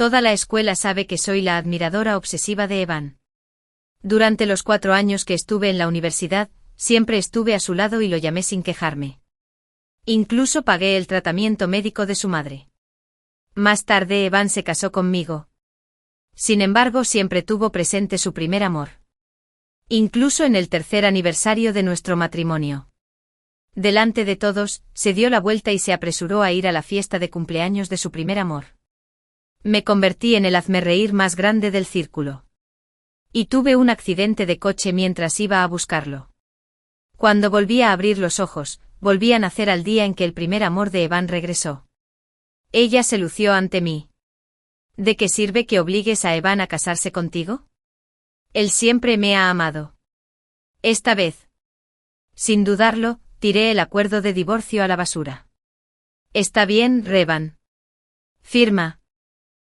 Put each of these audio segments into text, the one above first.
Toda la escuela sabe que soy la admiradora obsesiva de Evan. Durante los 4 años que estuve en la universidad, siempre estuve a su lado y lo llamé sin quejarme. Incluso pagué el tratamiento médico de su madre. Más tarde Evan se casó conmigo. Sin embargo, siempre tuvo presente su primer amor. Incluso en el 3er aniversario de nuestro matrimonio. Delante de todos, se dio la vuelta y se apresuró a ir a la fiesta de cumpleaños de su primer amor. Me convertí en el hazmerreír más grande del círculo. Y tuve un accidente de coche mientras iba a buscarlo. Cuando volví a abrir los ojos, volví a nacer al día en que el primer amor de Evan regresó. Ella se lució ante mí. ¿De qué sirve que obligues a Evan a casarse contigo? Él siempre me ha amado. Esta vez. Sin dudarlo, tiré el acuerdo de divorcio a la basura. Está bien, Revan. Firma.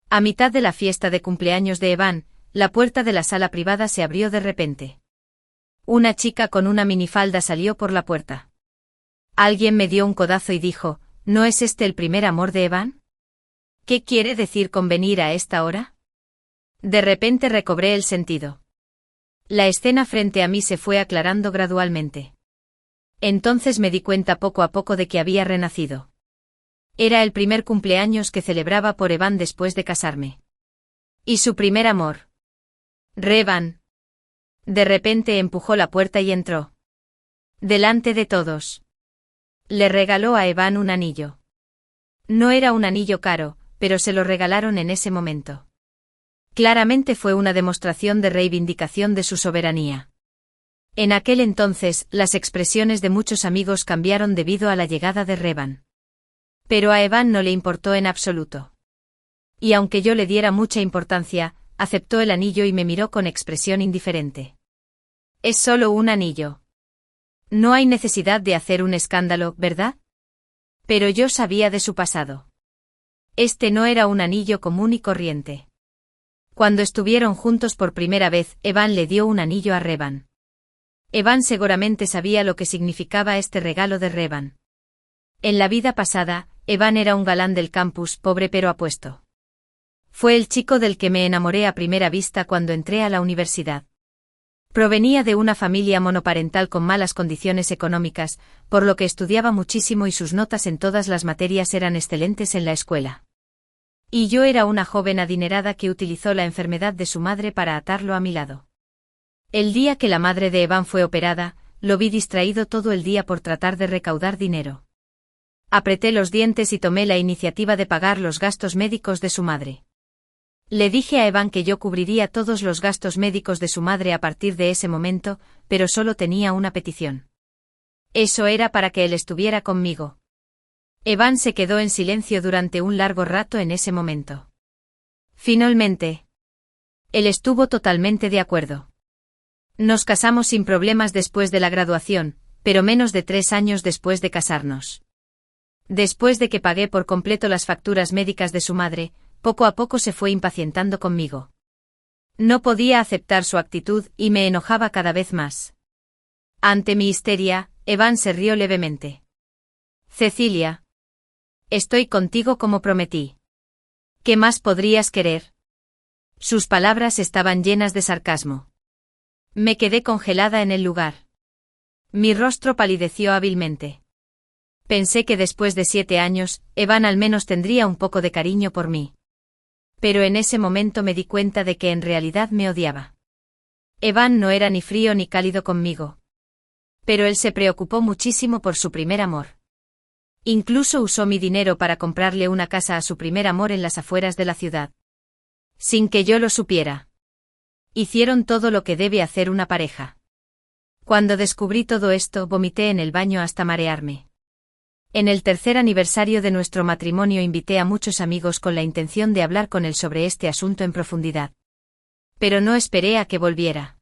A mitad de la fiesta de cumpleaños de Evan, la puerta de la sala privada se abrió de repente. Una chica con una minifalda salió por la puerta. Alguien me dio un codazo y dijo, ¿no es este el primer amor de Evan? ¿Qué quiere decir con venir a esta hora? De repente recobré el sentido. La escena frente a mí se fue aclarando gradualmente. Entonces me di cuenta poco a poco de que había renacido. Era el primer cumpleaños que celebraba por Evan después de casarme. Y su primer amor. Revan. De repente empujó la puerta y entró. Delante de todos. Le regaló a Evan un anillo. No era un anillo caro, pero se lo regalaron en ese momento. Claramente fue una demostración de reivindicación de su soberanía. En aquel entonces, las expresiones de muchos amigos cambiaron debido a la llegada de Revan. Pero a Evan no le importó en absoluto. Y aunque yo le diera mucha importancia, aceptó el anillo y me miró con expresión indiferente. Es solo un anillo. No hay necesidad de hacer un escándalo, ¿verdad? Pero yo sabía de su pasado. Este no era un anillo común y corriente. Cuando estuvieron juntos por primera vez, Evan le dio un anillo a Revan. Evan seguramente sabía lo que significaba este regalo de Revan. En la vida pasada, Evan era un galán del campus, pobre pero apuesto. Fue el chico del que me enamoré a primera vista cuando entré a la universidad. Provenía de una familia monoparental con malas condiciones económicas, por lo que estudiaba muchísimo y sus notas en todas las materias eran excelentes en la escuela. Y yo era una joven adinerada que utilizó la enfermedad de su madre para atarlo a mi lado. El día que la madre de Evan fue operada, lo vi distraído todo el día por tratar de recaudar dinero. Apreté los dientes y tomé la iniciativa de pagar los gastos médicos de su madre. Le dije a Evan que yo cubriría todos los gastos médicos de su madre a partir de ese momento, pero solo tenía una petición. Eso era para que él estuviera conmigo. Evan se quedó en silencio durante un largo rato en ese momento. Finalmente, él estuvo totalmente de acuerdo. Nos casamos sin problemas después de la graduación, pero menos de 3 años después de casarnos. Después de que pagué por completo las facturas médicas de su madre, poco a poco se fue impacientando conmigo. No podía aceptar su actitud y me enojaba cada vez más. Ante mi histeria, Evan se rió levemente. Cecilia. Estoy contigo como prometí. ¿Qué más podrías querer? Sus palabras estaban llenas de sarcasmo. Me quedé congelada en el lugar. Mi rostro palideció hábilmente. Pensé que después de 7 años, Evan al menos tendría un poco de cariño por mí. Pero en ese momento me di cuenta de que en realidad me odiaba. Evan no era ni frío ni cálido conmigo. Pero él se preocupó muchísimo por su primer amor. Incluso usó mi dinero para comprarle una casa a su primer amor en las afueras de la ciudad. Sin que yo lo supiera. Hicieron todo lo que debe hacer una pareja. Cuando descubrí todo esto, vomité en el baño hasta marearme. En el 3er aniversario de nuestro matrimonio invité a muchos amigos con la intención de hablar con él sobre este asunto en profundidad. Pero no esperé a que volviera.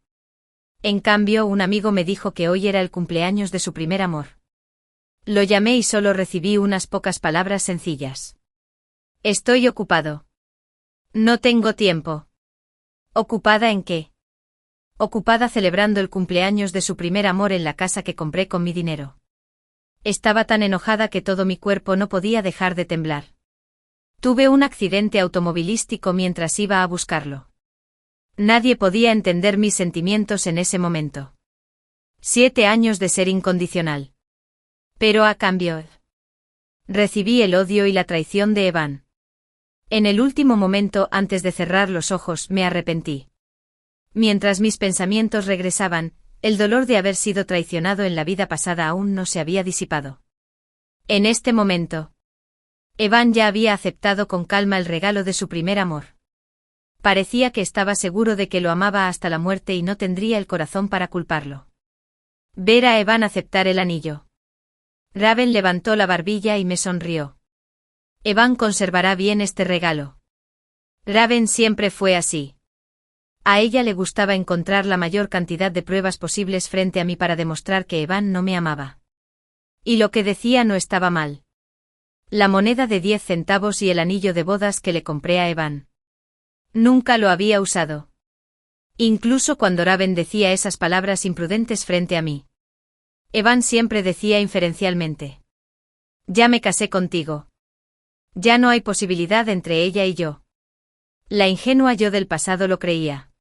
En cambio, un amigo me dijo que hoy era el cumpleaños de su primer amor. Lo llamé y solo recibí unas pocas palabras sencillas. Estoy ocupado. No tengo tiempo. ¿Ocupada en qué? Ocupada celebrando el cumpleaños de su primer amor en la casa que compré con mi dinero. Estaba tan enojada que todo mi cuerpo no podía dejar de temblar. Tuve un accidente automovilístico mientras iba a buscarlo. Nadie podía entender mis sentimientos en ese momento. 7 años de ser incondicional. Pero a cambio, recibí el odio y la traición de Evan. En el último momento antes de cerrar los ojos me arrepentí. Mientras mis pensamientos regresaban, el dolor de haber sido traicionado en la vida pasada aún no se había disipado. En este momento, Evan ya había aceptado con calma el regalo de su primer amor. Parecía que estaba seguro de que lo amaba hasta la muerte y no tendría el corazón para culparlo. Ver a Evan aceptar el anillo. Raven levantó la barbilla y me sonrió. Evan conservará bien este regalo. Raven siempre fue así. A ella le gustaba encontrar la mayor cantidad de pruebas posibles frente a mí para demostrar que Evan no me amaba. Y lo que decía no estaba mal. La moneda de 10 centavos y el anillo de bodas que le compré a Evan. Nunca lo había usado. Incluso cuando Raven decía esas palabras imprudentes frente a mí. Evan siempre decía inferencialmente: ya me casé contigo. Ya no hay posibilidad entre ella y yo. La ingenua yo del pasado lo creía.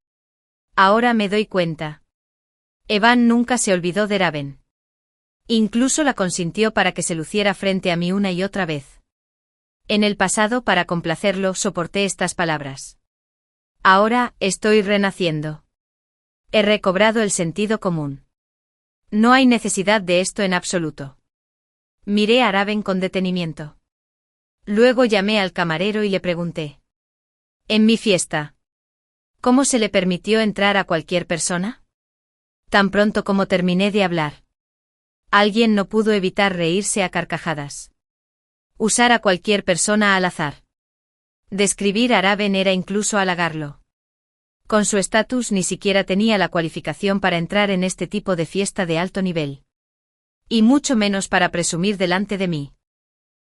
Ahora me doy cuenta. Evan nunca se olvidó de Raven. Incluso la consintió para que se luciera frente a mí una y otra vez. En el pasado, para complacerlo, soporté estas palabras. Ahora, estoy renaciendo. He recobrado el sentido común. No hay necesidad de esto en absoluto. Miré a Raven con detenimiento. Luego llamé al camarero y le pregunté: ¿en mi fiesta? ¿Cómo se le permitió entrar a cualquier persona? Tan pronto como terminé de hablar, alguien no pudo evitar reírse a carcajadas. Usar a cualquier persona al azar. Describir a Raven era incluso halagarlo. Con su estatus ni siquiera tenía la cualificación para entrar en este tipo de fiesta de alto nivel. Y mucho menos para presumir delante de mí.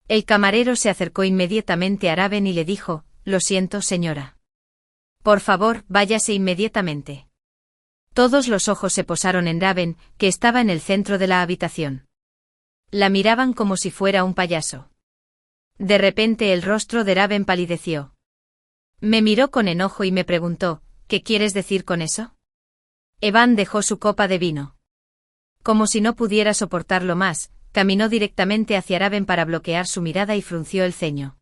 El camarero se acercó inmediatamente a Raven y le dijo: lo siento, señora. Por favor, váyase inmediatamente. Todos los ojos se posaron en Raven, que estaba en el centro de la habitación. La miraban como si fuera un payaso. De repente el rostro de Raven palideció. Me miró con enojo y me preguntó: ¿qué quieres decir con eso? Evan dejó su copa de vino. Como si no pudiera soportarlo más, caminó directamente hacia Raven para bloquear su mirada y frunció el ceño.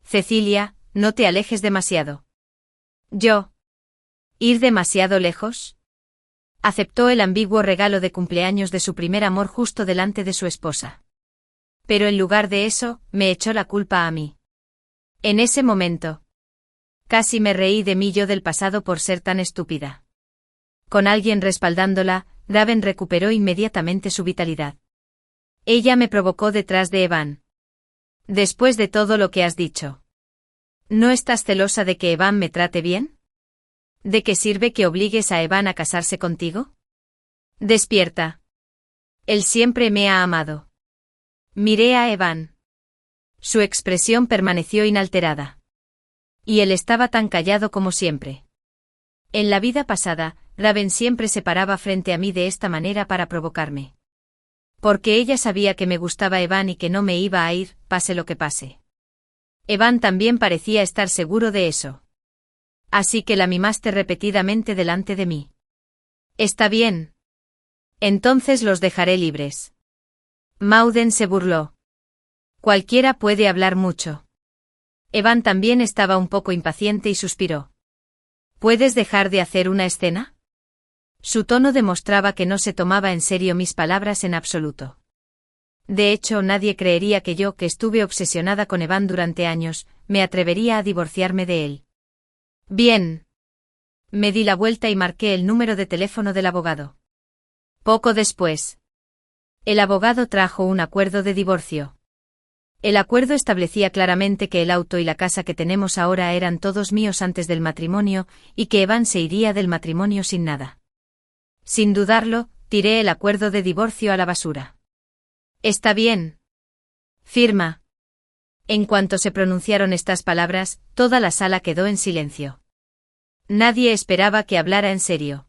Cecilia, no te alejes demasiado. ¿Yo? ¿Ir demasiado lejos? Aceptó el ambiguo regalo de cumpleaños de su primer amor justo delante de su esposa. Pero en lugar de eso, me echó la culpa a mí. En ese momento, casi me reí de mí yo del pasado por ser tan estúpida. Con alguien respaldándola, Raven recuperó inmediatamente su vitalidad. Ella me provocó detrás de Evan. Después de todo lo que has dicho, ¿no estás celosa de que Evan me trate bien? ¿De qué sirve que obligues a Evan a casarse contigo? Despierta. Él siempre me ha amado. Miré a Evan. Su expresión permaneció inalterada. Y él estaba tan callado como siempre. En la vida pasada, Raven siempre se paraba frente a mí de esta manera para provocarme. Porque ella sabía que me gustaba Evan y que no me iba a ir, pase lo que pase. Evan también parecía estar seguro de eso. Así que la mimaste repetidamente delante de mí. Está bien. Entonces los dejaré libres. Mauden se burló. Cualquiera puede hablar mucho. Evan también estaba un poco impaciente y suspiró. ¿Puedes dejar de hacer una escena? Su tono demostraba que no se tomaba en serio mis palabras en absoluto. De hecho, nadie creería que yo, que estuve obsesionada con Evan durante años, me atrevería a divorciarme de él. Bien. Me di la vuelta y marqué el número de teléfono del abogado. Poco después, el abogado trajo un acuerdo de divorcio. El acuerdo establecía claramente que el auto y la casa que tenemos ahora eran todos míos antes del matrimonio, y que Evan se iría del matrimonio sin nada. Sin dudarlo, tiré el acuerdo de divorcio a la basura. Está bien. Firma. En cuanto se pronunciaron estas palabras, toda la sala quedó en silencio. Nadie esperaba que hablara en serio.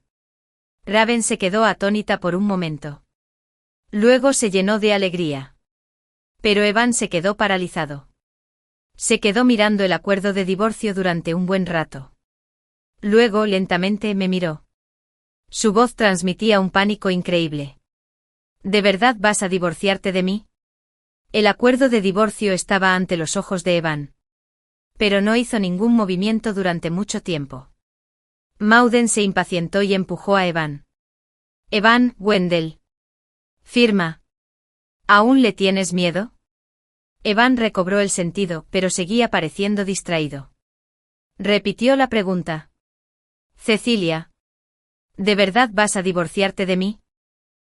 Raven se quedó atónita por un momento. Luego se llenó de alegría. Pero Evan se quedó paralizado. Se quedó mirando el acuerdo de divorcio durante un buen rato. Luego, lentamente, me miró. Su voz transmitía un pánico increíble. ¿De verdad vas a divorciarte de mí? El acuerdo de divorcio estaba ante los ojos de Evan. Pero no hizo ningún movimiento durante mucho tiempo. Maude se impacientó y empujó a Evan. Evan, Wendell. Firma. ¿Aún le tienes miedo? Evan recobró el sentido, pero seguía pareciendo distraído. Repitió la pregunta. Cecilia. ¿De verdad vas a divorciarte de mí?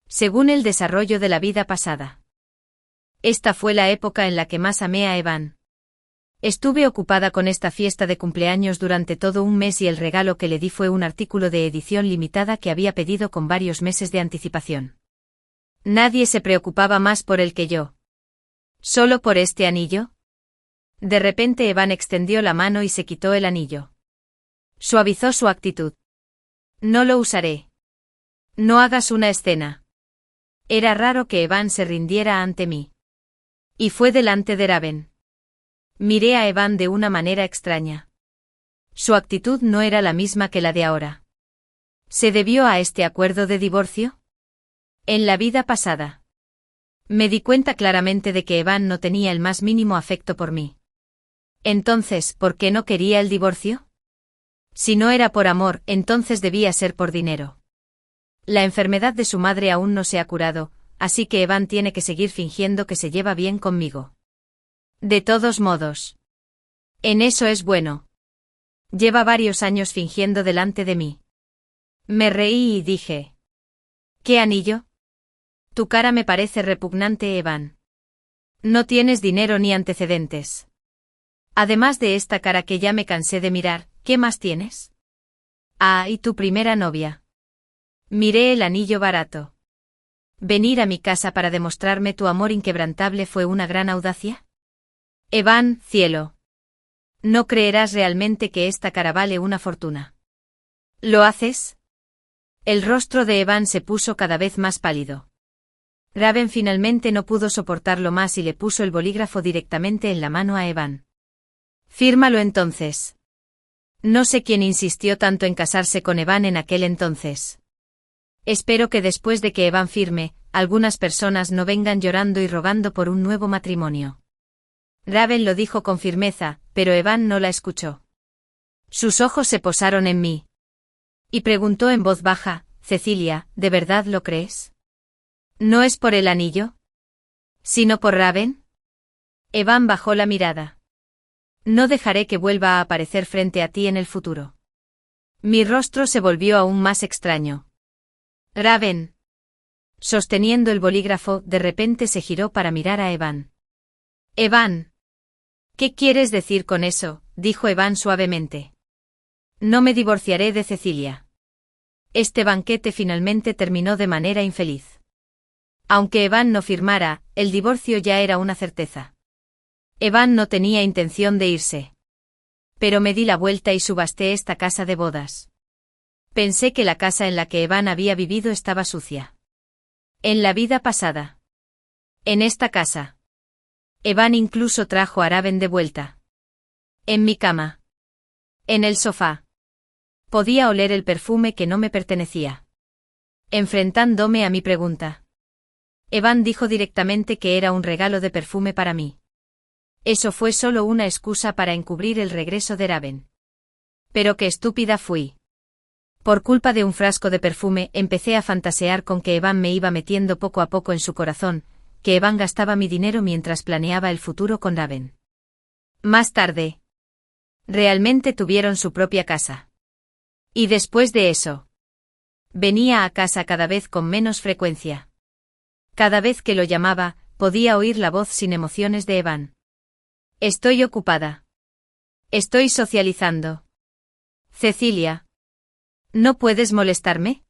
Según el desarrollo de la vida pasada. Esta fue la época en la que más amé a Evan. Estuve ocupada con esta fiesta de cumpleaños durante todo un mes y el regalo que le di fue un artículo de edición limitada que había pedido con varios meses de anticipación. Nadie se preocupaba más por él que yo. ¿Solo por este anillo? De repente Evan extendió la mano y se quitó el anillo. Suavizó su actitud. No lo usaré. No hagas una escena. Era raro que Evan se rindiera ante mí. Y fue delante de Raven. Miré a Evan de una manera extraña. Su actitud no era la misma que la de ahora. ¿Se debió a este acuerdo de divorcio? En la vida pasada. Me di cuenta claramente de que Evan no tenía el más mínimo afecto por mí. Entonces, ¿por qué no quería el divorcio? Si no era por amor, entonces debía ser por dinero. La enfermedad de su madre aún no se ha curado, así que Evan tiene que seguir fingiendo que se lleva bien conmigo. De todos modos. En eso es bueno. Lleva varios años fingiendo delante de mí. Me reí y dije. ¿Qué anillo? Tu cara me parece repugnante, Evan. No tienes dinero ni antecedentes. Además de esta cara que ya me cansé de mirar, ¿qué más tienes? Ah, y tu primera novia. Miré el anillo barato. ¿Venir a mi casa para demostrarme tu amor inquebrantable fue una gran audacia? Evan, cielo. No creerás realmente que esta cara vale una fortuna. ¿Lo haces? El rostro de Evan se puso cada vez más pálido. Raven finalmente no pudo soportarlo más y le puso el bolígrafo directamente en la mano a Evan. Fírmalo entonces. No sé quién insistió tanto en casarse con Evan en aquel entonces. Espero que después de que Evan firme, algunas personas no vengan llorando y rogando por un nuevo matrimonio. Raven lo dijo con firmeza, pero Evan no la escuchó. Sus ojos se posaron en mí. Y preguntó en voz baja, Cecilia, ¿de verdad lo crees? ¿No es por el anillo? ¿Sino por Raven? Evan bajó la mirada. No dejaré que vuelva a aparecer frente a ti en el futuro. Mi rostro se volvió aún más extraño. Raven. Sosteniendo el bolígrafo, de repente se giró para mirar a Evan. Evan. ¿Qué quieres decir con eso? Dijo Evan suavemente. No me divorciaré de Cecilia. Este banquete finalmente terminó de manera infeliz. Aunque Evan no firmara, el divorcio ya era una certeza. Evan no tenía intención de irse. Pero me di la vuelta y subasté esta casa de bodas. Pensé que la casa en la que Evan había vivido estaba sucia. En la vida pasada. En esta casa. Evan incluso trajo a Raven de vuelta. En mi cama. En el sofá. Podía oler el perfume que no me pertenecía. Enfrentándome a mi pregunta. Evan dijo directamente que era un regalo de perfume para mí. Eso fue solo una excusa para encubrir el regreso de Raven. Pero qué estúpida fui. Por culpa de un frasco de perfume empecé a fantasear con que Evan me iba metiendo poco a poco en su corazón, que Evan gastaba mi dinero mientras planeaba el futuro con Raven. Más tarde. Realmente tuvieron su propia casa. Y después de eso. Venía a casa cada vez con menos frecuencia. Cada vez que lo llamaba, podía oír la voz sin emociones de Evan. Estoy ocupada. Estoy socializando. Cecilia. ¿No puedes molestarme?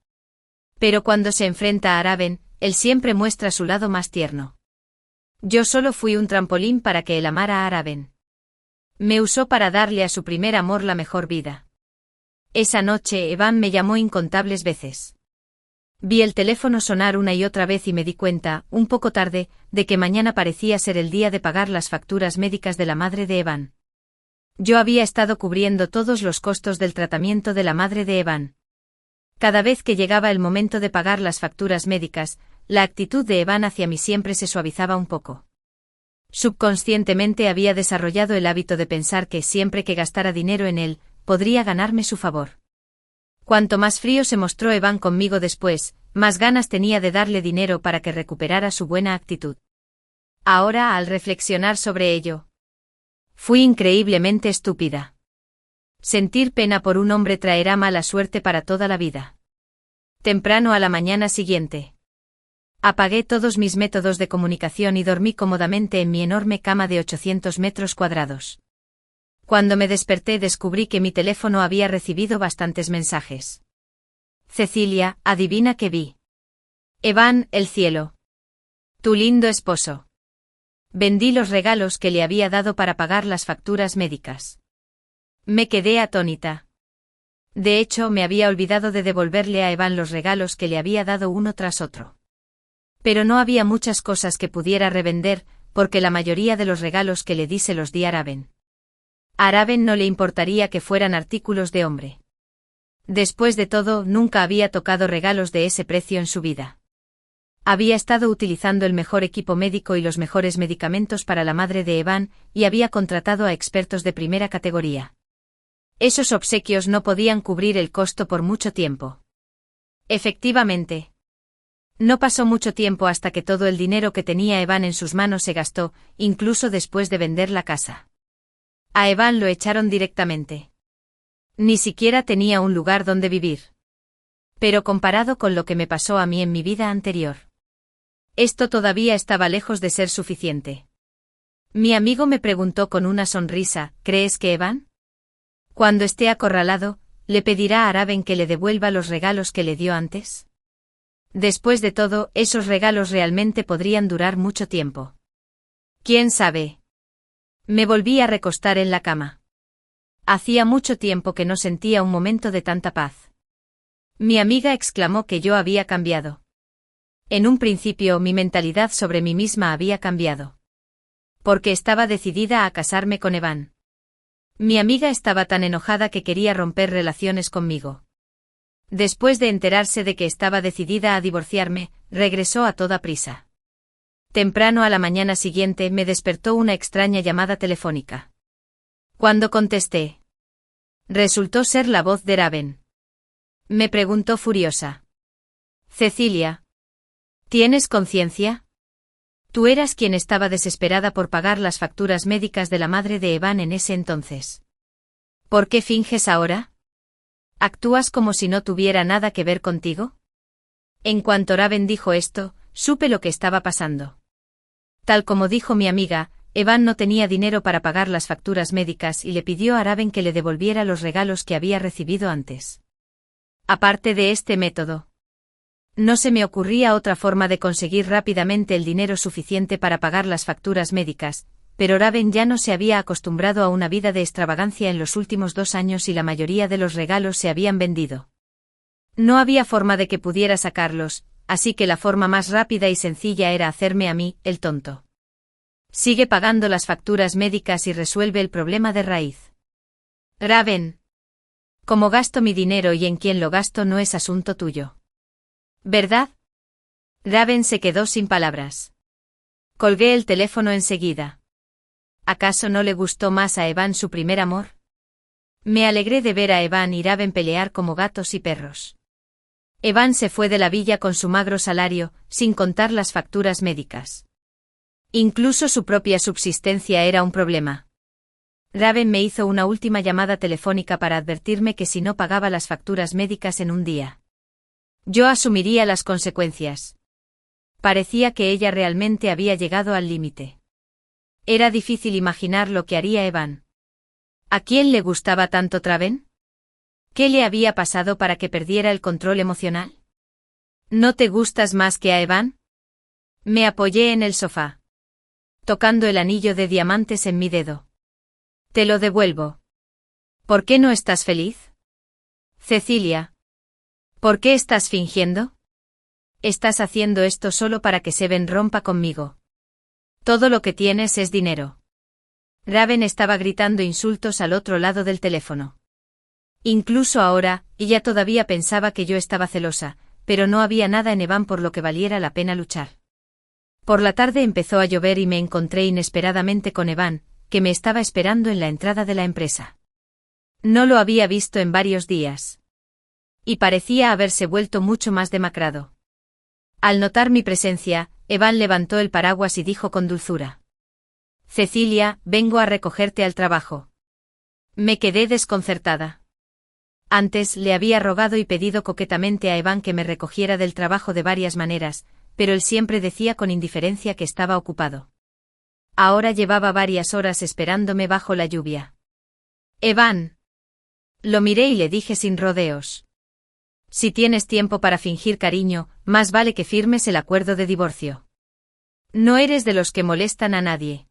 Pero cuando se enfrenta a Raven, él siempre muestra su lado más tierno. Yo solo fui un trampolín para que él amara a Raven. Me usó para darle a su primer amor la mejor vida. Esa noche Evan me llamó incontables veces. Vi el teléfono sonar una y otra vez y me di cuenta, un poco tarde, de que mañana parecía ser el día de pagar las facturas médicas de la madre de Evan. Yo había estado cubriendo todos los costos del tratamiento de la madre de Evan. Cada vez que llegaba el momento de pagar las facturas médicas, la actitud de Evan hacia mí siempre se suavizaba un poco. Subconscientemente había desarrollado el hábito de pensar que siempre que gastara dinero en él, podría ganarme su favor. Cuanto más frío se mostró Evan conmigo después, más ganas tenía de darle dinero para que recuperara su buena actitud. Ahora, al reflexionar sobre ello, fui increíblemente estúpida. Sentir pena por un hombre traerá mala suerte para toda la vida. Temprano a la mañana siguiente, apagué todos mis métodos de comunicación y dormí cómodamente en mi enorme cama de 800 metros cuadrados. Cuando me desperté descubrí que mi teléfono había recibido bastantes mensajes. Cecilia, adivina qué vi. Evan, el cielo. Tu lindo esposo. Vendí los regalos que le había dado para pagar las facturas médicas. Me quedé atónita. De hecho, me había olvidado de devolverle a Evan los regalos que le había dado uno tras otro. Pero no había muchas cosas que pudiera revender, porque la mayoría de los regalos que le di se los di a Raven. A Raven no le importaría que fueran artículos de hombre. Después de todo, nunca había tocado regalos de ese precio en su vida. Había estado utilizando el mejor equipo médico y los mejores medicamentos para la madre de Evan, y había contratado a expertos de primera categoría. Esos obsequios no podían cubrir el costo por mucho tiempo. Efectivamente. No pasó mucho tiempo hasta que todo el dinero que tenía Evan en sus manos se gastó, incluso después de vender la casa. A Evan lo echaron directamente. Ni siquiera tenía un lugar donde vivir. Pero comparado con lo que me pasó a mí en mi vida anterior, esto todavía estaba lejos de ser suficiente. Mi amigo me preguntó con una sonrisa, ¿crees que Evan, cuando esté acorralado, le pedirá a Raven que le devuelva los regalos que le dio antes? Después de todo, esos regalos realmente podrían durar mucho tiempo. ¿Quién sabe? Me volví a recostar en la cama. Hacía mucho tiempo que no sentía un momento de tanta paz. Mi amiga exclamó que yo había cambiado. En un principio mi mentalidad sobre mí misma había cambiado. Porque estaba decidida a casarme con Evan. Mi amiga estaba tan enojada que quería romper relaciones conmigo. Después de enterarse de que estaba decidida a divorciarme, regresó a toda prisa. Temprano a la mañana siguiente me despertó una extraña llamada telefónica. Cuando contesté, resultó ser la voz de Raven. Me preguntó furiosa. Cecilia, ¿tienes conciencia? Tú eras quien estaba desesperada por pagar las facturas médicas de la madre de Evan en ese entonces. ¿Por qué finges ahora? ¿Actúas como si no tuviera nada que ver contigo? En cuanto Raven dijo esto, supe lo que estaba pasando. Tal como dijo mi amiga, Evan no tenía dinero para pagar las facturas médicas y le pidió a Raven que le devolviera los regalos que había recibido antes. Aparte de este método, no se me ocurría otra forma de conseguir rápidamente el dinero suficiente para pagar las facturas médicas, pero Raven ya no se había acostumbrado a una vida de extravagancia en los últimos 2 años y la mayoría de los regalos se habían vendido. No había forma de que pudiera sacarlos, así que la forma más rápida y sencilla era hacerme a mí, el tonto. Sigue pagando las facturas médicas y resuelve el problema de raíz. Raven. Cómo gasto mi dinero y en quién lo gasto no es asunto tuyo. ¿Verdad? Raven se quedó sin palabras. Colgué el teléfono enseguida. ¿Acaso no le gustó más a Evan su primer amor? Me alegré de ver a Evan y Raven pelear como gatos y perros. Evan se fue de la villa con su magro salario, sin contar las facturas médicas. Incluso su propia subsistencia era un problema. Raven me hizo una última llamada telefónica para advertirme que si no pagaba las facturas médicas en un día, yo asumiría las consecuencias. Parecía que ella realmente había llegado al límite. Era difícil imaginar lo que haría Evan. ¿A quién le gustaba tanto Raven? ¿Qué le había pasado para que perdiera el control emocional? ¿No te gustas más que a Evan? Me apoyé en el sofá, tocando el anillo de diamantes en mi dedo. Te lo devuelvo. ¿Por qué no estás feliz? Cecilia. ¿Por qué estás fingiendo? Estás haciendo esto solo para que Seven rompa conmigo. Todo lo que tienes es dinero. Raven estaba gritando insultos al otro lado del teléfono. Incluso ahora, ella todavía pensaba que yo estaba celosa, pero no había nada en Evan por lo que valiera la pena luchar. Por la tarde empezó a llover y me encontré inesperadamente con Evan, que me estaba esperando en la entrada de la empresa. No lo había visto en varios días. Y parecía haberse vuelto mucho más demacrado. Al notar mi presencia, Evan levantó el paraguas y dijo con dulzura: Cecilia, vengo a recogerte al trabajo. Me quedé desconcertada. Antes le había rogado y pedido coquetamente a Evan que me recogiera del trabajo de varias maneras, pero él siempre decía con indiferencia que estaba ocupado. Ahora llevaba varias horas esperándome bajo la lluvia. Evan. Lo miré y le dije sin rodeos. Si tienes tiempo para fingir cariño, más vale que firmes el acuerdo de divorcio. No eres de los que molestan a nadie.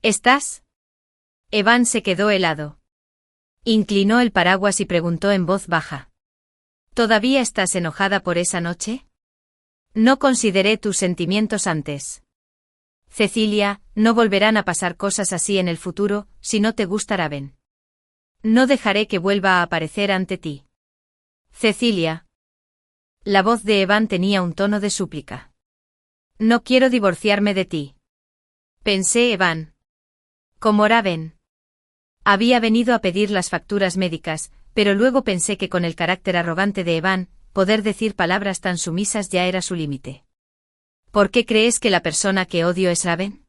¿Estás? Evan se quedó helado. Inclinó el paraguas y preguntó en voz baja. ¿Todavía estás enojada por esa noche? No consideré tus sentimientos antes. Cecilia, no volverán a pasar cosas así en el futuro, si no te gusta Raven. No dejaré que vuelva a aparecer ante ti. Cecilia. La voz de Evan tenía un tono de súplica. No quiero divorciarme de ti. Pensé Evan. Como Raven. Había venido a pedir las facturas médicas, pero luego pensé que con el carácter arrogante de Evan, poder decir palabras tan sumisas ya era su límite. ¿Por qué crees que la persona que odio es Raven?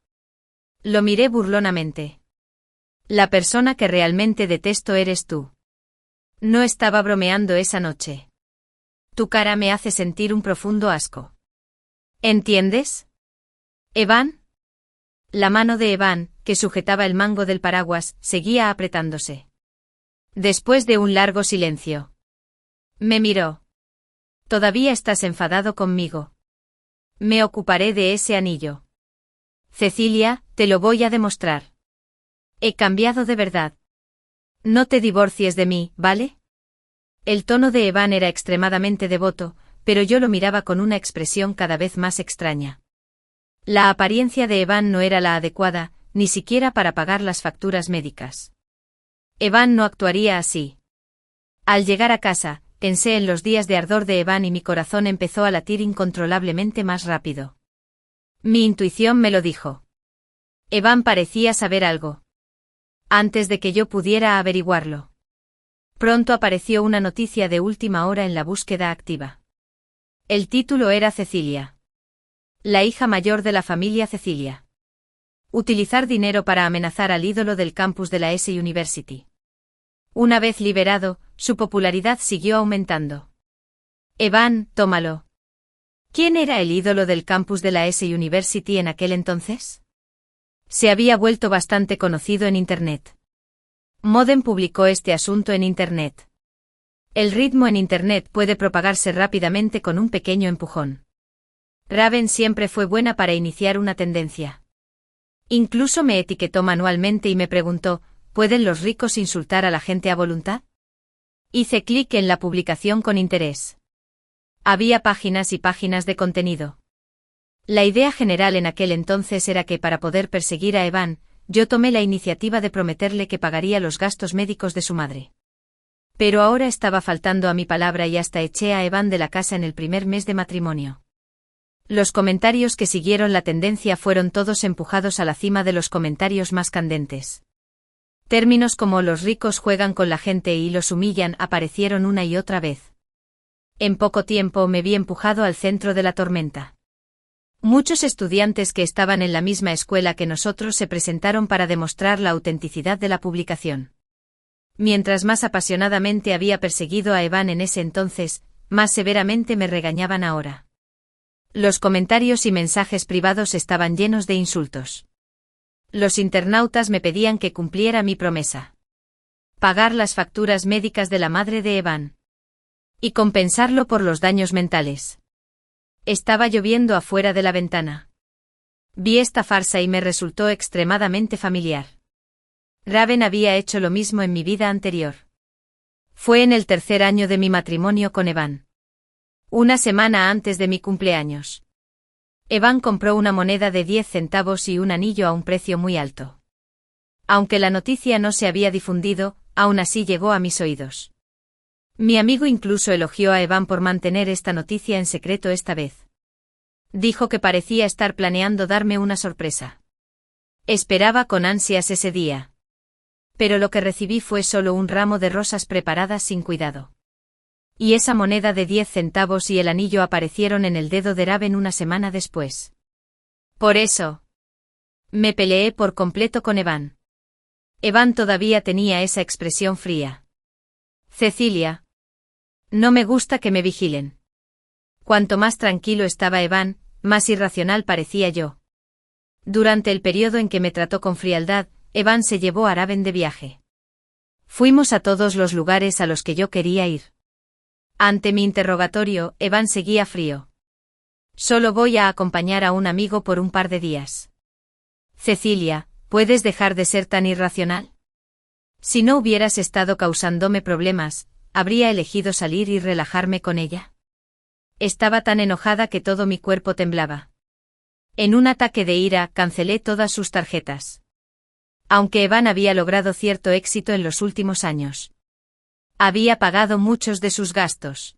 Lo miré burlonamente. La persona que realmente detesto eres tú. No estaba bromeando esa noche. Tu cara me hace sentir un profundo asco. ¿Entiendes? ¿Evan? La mano de Evan, que sujetaba el mango del paraguas, seguía apretándose. Después de un largo silencio. Me miró. ¿Todavía estás enfadado conmigo? Me ocuparé de ese anillo. Cecilia, te lo voy a demostrar. He cambiado de verdad. No te divorcies de mí, ¿vale? El tono de Evan era extremadamente devoto, pero yo lo miraba con una expresión cada vez más extraña. La apariencia de Evan no era la adecuada, ni siquiera para pagar las facturas médicas. Evan no actuaría así. Al llegar a casa, pensé en los días de ardor de Evan y mi corazón empezó a latir incontrolablemente más rápido. Mi intuición me lo dijo. Evan parecía saber algo. Antes de que yo pudiera averiguarlo. Pronto apareció una noticia de última hora en la búsqueda activa. El título era Cecilia. La hija mayor de la familia Cecilia. Utilizar dinero para amenazar al ídolo del campus de la S University. Una vez liberado, su popularidad siguió aumentando. Evan, tómalo. ¿Quién era el ídolo del campus de la S University en aquel entonces? Se había vuelto bastante conocido en Internet. Modem publicó este asunto en Internet. El ritmo en Internet puede propagarse rápidamente con un pequeño empujón. Raven siempre fue buena para iniciar una tendencia. Incluso me etiquetó manualmente y me preguntó, ¿pueden los ricos insultar a la gente a voluntad? Hice clic en la publicación con interés. Había páginas y páginas de contenido. La idea general en aquel entonces era que para poder perseguir a Evan, yo tomé la iniciativa de prometerle que pagaría los gastos médicos de su madre. Pero ahora estaba faltando a mi palabra y hasta eché a Evan de la casa en el primer mes de matrimonio. Los comentarios que siguieron la tendencia fueron todos empujados a la cima de los comentarios más candentes. Términos como los ricos juegan con la gente y los humillan aparecieron una y otra vez. En poco tiempo me vi empujado al centro de la tormenta. Muchos estudiantes que estaban en la misma escuela que nosotros se presentaron para demostrar la autenticidad de la publicación. Mientras más apasionadamente había perseguido a Evan en ese entonces, más severamente me regañaban ahora. Los comentarios y mensajes privados estaban llenos de insultos. Los internautas me pedían que cumpliera mi promesa. Pagar las facturas médicas de la madre de Evan. Y compensarlo por los daños mentales. Estaba lloviendo afuera de la ventana. Vi esta farsa y me resultó extremadamente familiar. Raven había hecho lo mismo en mi vida anterior. Fue en el tercer año de mi matrimonio con Evan. Una semana antes de mi cumpleaños. Evan compró una moneda de 10 centavos y un anillo a un precio muy alto. Aunque la noticia no se había difundido, aún así llegó a mis oídos. Mi amigo incluso elogió a Evan por mantener esta noticia en secreto esta vez. Dijo que parecía estar planeando darme una sorpresa. Esperaba con ansias ese día. Pero lo que recibí fue solo un ramo de rosas preparadas sin cuidado. Y esa moneda de 10 centavos y el anillo aparecieron en el dedo de Raven una semana después. Por eso, me peleé por completo con Evan. Evan todavía tenía esa expresión fría. Cecilia. No me gusta que me vigilen. Cuanto más tranquilo estaba Evan, más irracional parecía yo. Durante el periodo en que me trató con frialdad, Evan se llevó a Raven de viaje. Fuimos a todos los lugares a los que yo quería ir. Ante mi interrogatorio, Evan seguía frío. Solo voy a acompañar a un amigo por un par de días. Cecilia, ¿puedes dejar de ser tan irracional? Si no hubieras estado causándome problemas, ¿habría elegido salir y relajarme con ella? Estaba tan enojada que todo mi cuerpo temblaba. En un ataque de ira, cancelé todas sus tarjetas. Aunque Evan había logrado cierto éxito en los últimos años. Había pagado muchos de sus gastos.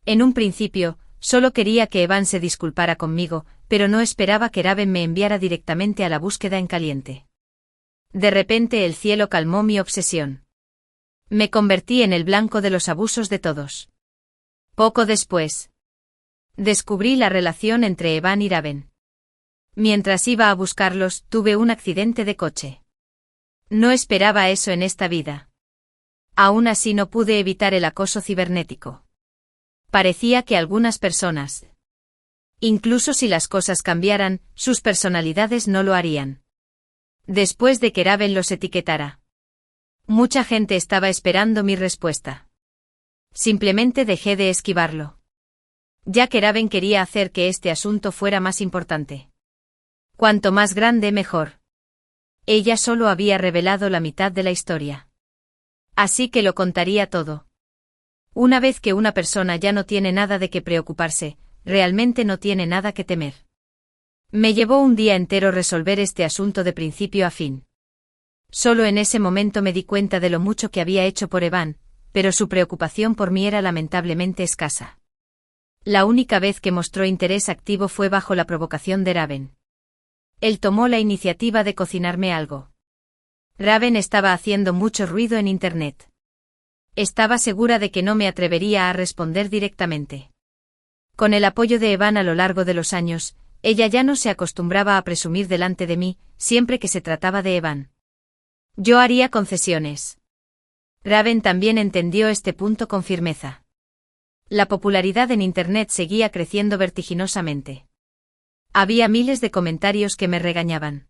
En un principio, solo quería que Evan se disculpara conmigo, pero no esperaba que Raven me enviara directamente a la búsqueda en caliente. De repente el cielo calmó mi obsesión. Me convertí en el blanco de los abusos de todos. Poco después, descubrí la relación entre Evan y Raven. Mientras iba a buscarlos, tuve un accidente de coche. No esperaba eso en esta vida. Aún así no pude evitar el acoso cibernético. Parecía que algunas personas, incluso si las cosas cambiaran, sus personalidades no lo harían. Después de que Raven los etiquetara, mucha gente estaba esperando mi respuesta. Simplemente dejé de esquivarlo. Ya que Raven quería hacer que este asunto fuera más importante. Cuanto más grande, mejor. Ella solo había revelado la mitad de la historia. Así que lo contaría todo. Una vez que una persona ya no tiene nada de qué preocuparse, realmente no tiene nada que temer. Me llevó un día entero resolver este asunto de principio a fin. Solo en ese momento me di cuenta de lo mucho que había hecho por Evan, pero su preocupación por mí era lamentablemente escasa. La única vez que mostró interés activo fue bajo la provocación de Raven. Él tomó la iniciativa de cocinarme algo. Raven estaba haciendo mucho ruido en Internet. Estaba segura de que no me atrevería a responder directamente. Con el apoyo de Evan a lo largo de los años, ella ya no se acostumbraba a presumir delante de mí, siempre que se trataba de Evan. Yo haría concesiones. Raven también entendió este punto con firmeza. La popularidad en Internet seguía creciendo vertiginosamente. Había miles de comentarios que me regañaban.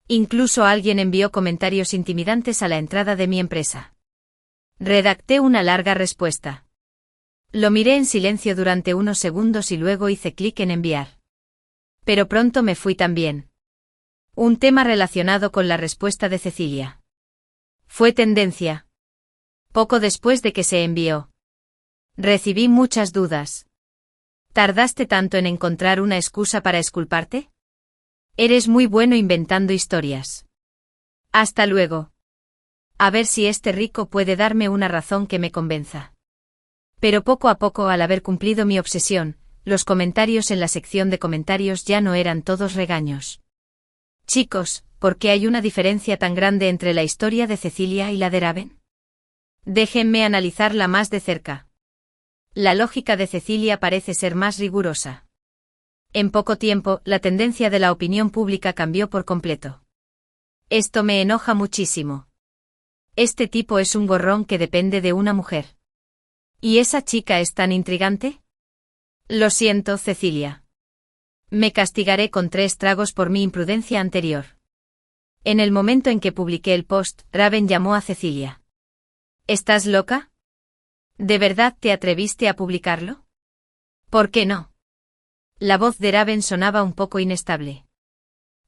Incluso alguien envió comentarios intimidantes a la entrada de mi empresa. Redacté una larga respuesta. Lo miré en silencio durante unos segundos y luego hice clic en enviar. Pero pronto me fui también. Un tema relacionado con la respuesta de Cecilia. Fue tendencia. Poco después de que se envió. Recibí muchas dudas. ¿Tardaste tanto en encontrar una excusa para exculparte? Eres muy bueno inventando historias. Hasta luego. A ver si este rico puede darme una razón que me convenza. Pero poco a poco, al haber cumplido mi obsesión, los comentarios en la sección de comentarios ya no eran todos regaños. Chicos, ¿por qué hay una diferencia tan grande entre la historia de Cecilia y la de Raven? Déjenme analizarla más de cerca. La lógica de Cecilia parece ser más rigurosa. En poco tiempo, la tendencia de la opinión pública cambió por completo. Esto me enoja muchísimo. Este tipo es un gorrón que depende de una mujer. ¿Y esa chica es tan intrigante? Lo siento, Cecilia. Me castigaré con 3 tragos por mi imprudencia anterior. En el momento en que publiqué el post, Raven llamó a Cecilia. ¿Estás loca? ¿De verdad te atreviste a publicarlo? ¿Por qué no? La voz de Raven sonaba un poco inestable.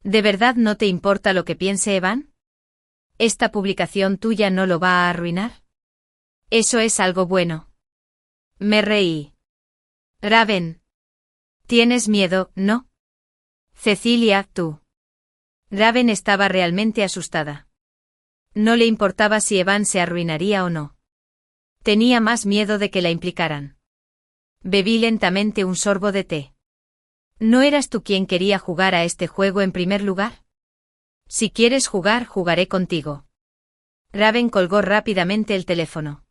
¿De verdad no te importa lo que piense Evan? ¿Esta publicación tuya no lo va a arruinar? Eso es algo bueno. Me reí. Raven. Tienes miedo, ¿no? Cecilia, tú. Raven estaba realmente asustada. No le importaba si Evan se arruinaría o no. Tenía más miedo de que la implicaran. Bebí lentamente un sorbo de té. ¿No eras tú quien quería jugar a este juego en primer lugar? Si quieres jugar, jugaré contigo. Raven colgó rápidamente el teléfono.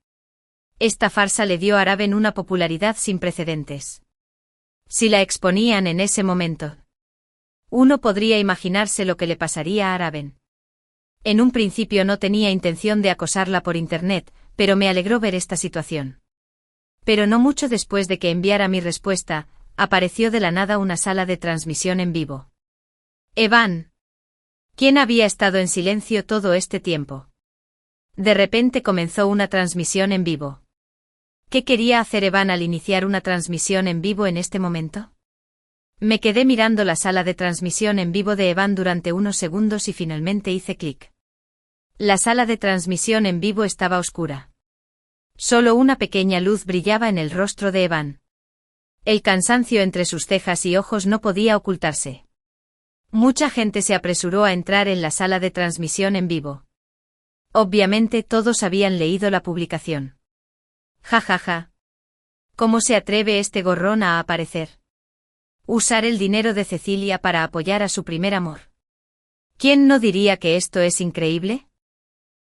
Esta farsa le dio a Raven una popularidad sin precedentes. Si la exponían en ese momento, uno podría imaginarse lo que le pasaría a Raven. En un principio no tenía intención de acosarla por internet, pero me alegró ver esta situación. Pero no mucho después de que enviara mi respuesta, apareció de la nada una sala de transmisión en vivo. Evan. ¿Quién había estado en silencio todo este tiempo? De repente comenzó una transmisión en vivo. ¿Qué quería hacer Evan al iniciar una transmisión en vivo en este momento? Me quedé mirando la sala de transmisión en vivo de Evan durante unos segundos y finalmente hice clic. La sala de transmisión en vivo estaba oscura. Solo una pequeña luz brillaba en el rostro de Evan. El cansancio entre sus cejas y ojos no podía ocultarse. Mucha gente se apresuró a entrar en la sala de transmisión en vivo. Obviamente todos habían leído la publicación. Ja ja ja. ¿Cómo se atreve este gorrón a aparecer? Usar el dinero de Cecilia para apoyar a su primer amor. ¿Quién no diría que esto es increíble?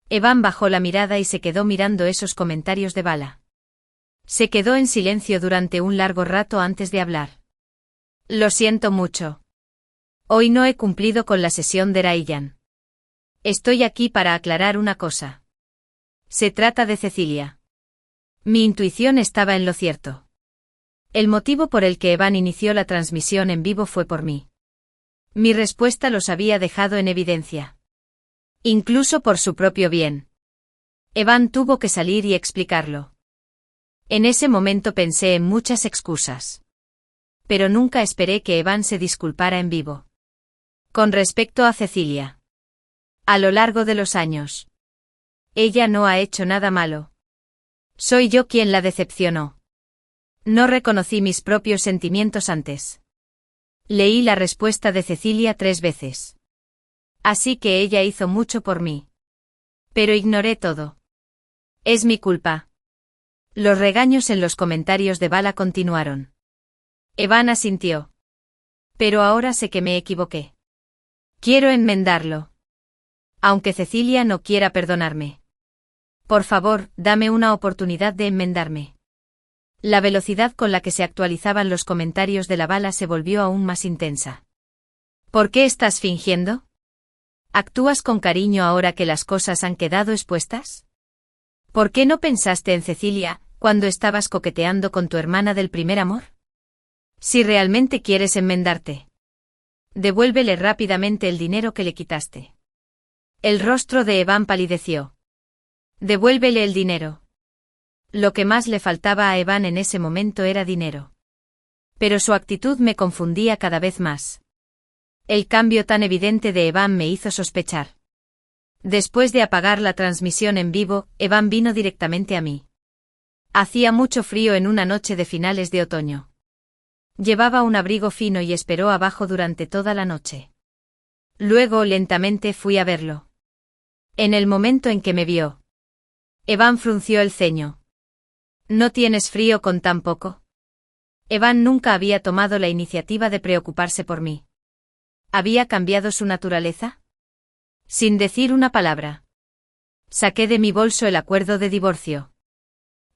Evan bajó la mirada y se quedó mirando esos comentarios de Bala. Se quedó en silencio durante un largo rato antes de hablar. Lo siento mucho. Hoy no he cumplido con la sesión de Raiyan. Estoy aquí para aclarar una cosa. Se trata de Cecilia. Mi intuición estaba en lo cierto. El motivo por el que Evan inició la transmisión en vivo fue por mí. Mi respuesta los había dejado en evidencia. Incluso por su propio bien. Evan tuvo que salir y explicarlo. En ese momento pensé en muchas excusas. Pero nunca esperé que Evan se disculpara en vivo. Con respecto a Cecilia. A lo largo de los años. Ella no ha hecho nada malo. Soy yo quien la decepcionó. No reconocí mis propios sentimientos antes. Leí la respuesta de Cecilia 3 veces. Así que ella hizo mucho por mí. Pero ignoré todo. Es mi culpa. Los regaños en los comentarios de Bala continuaron. Evan asintió. Pero ahora sé que me equivoqué. Quiero enmendarlo. Aunque Cecilia no quiera perdonarme. Por favor, dame una oportunidad de enmendarme. La velocidad con la que se actualizaban los comentarios de la Bala se volvió aún más intensa. ¿Por qué estás fingiendo? ¿Actúas con cariño ahora que las cosas han quedado expuestas? ¿Por qué no pensaste en Cecilia, cuando estabas coqueteando con tu hermana del primer amor? Si realmente quieres enmendarte, devuélvele rápidamente el dinero que le quitaste. El rostro de Evan palideció. Devuélvele el dinero. Lo que más le faltaba a Evan en ese momento era dinero. Pero su actitud me confundía cada vez más. El cambio tan evidente de Evan me hizo sospechar. Después de apagar la transmisión en vivo, Evan vino directamente a mí. Hacía mucho frío en una noche de finales de otoño. Llevaba un abrigo fino y esperó abajo durante toda la noche. Luego lentamente fui a verlo. En el momento en que me vio, Evan frunció el ceño. ¿No tienes frío con tan poco? Evan nunca había tomado la iniciativa de preocuparse por mí. ¿Había cambiado su naturaleza? Sin decir una palabra. Saqué de mi bolso el acuerdo de divorcio.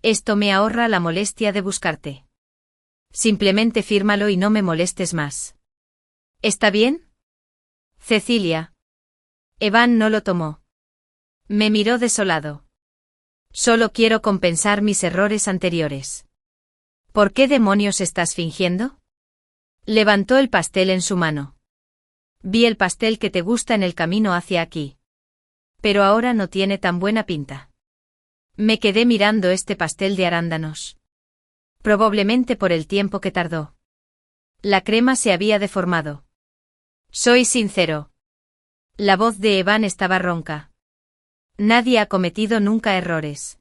Esto me ahorra la molestia de buscarte. Simplemente fírmalo y no me molestes más. ¿Está bien? Cecilia. Evan no lo tomó. Me miró desolado. Solo quiero compensar mis errores anteriores. ¿Por qué demonios estás fingiendo? Levantó el pastel en su mano. Vi el pastel que te gusta en el camino hacia aquí. Pero ahora no tiene tan buena pinta. Me quedé mirando este pastel de arándanos. Probablemente por el tiempo que tardó. La crema se había deformado. Soy sincero. La voz de Evan estaba ronca. Nadie ha cometido nunca errores.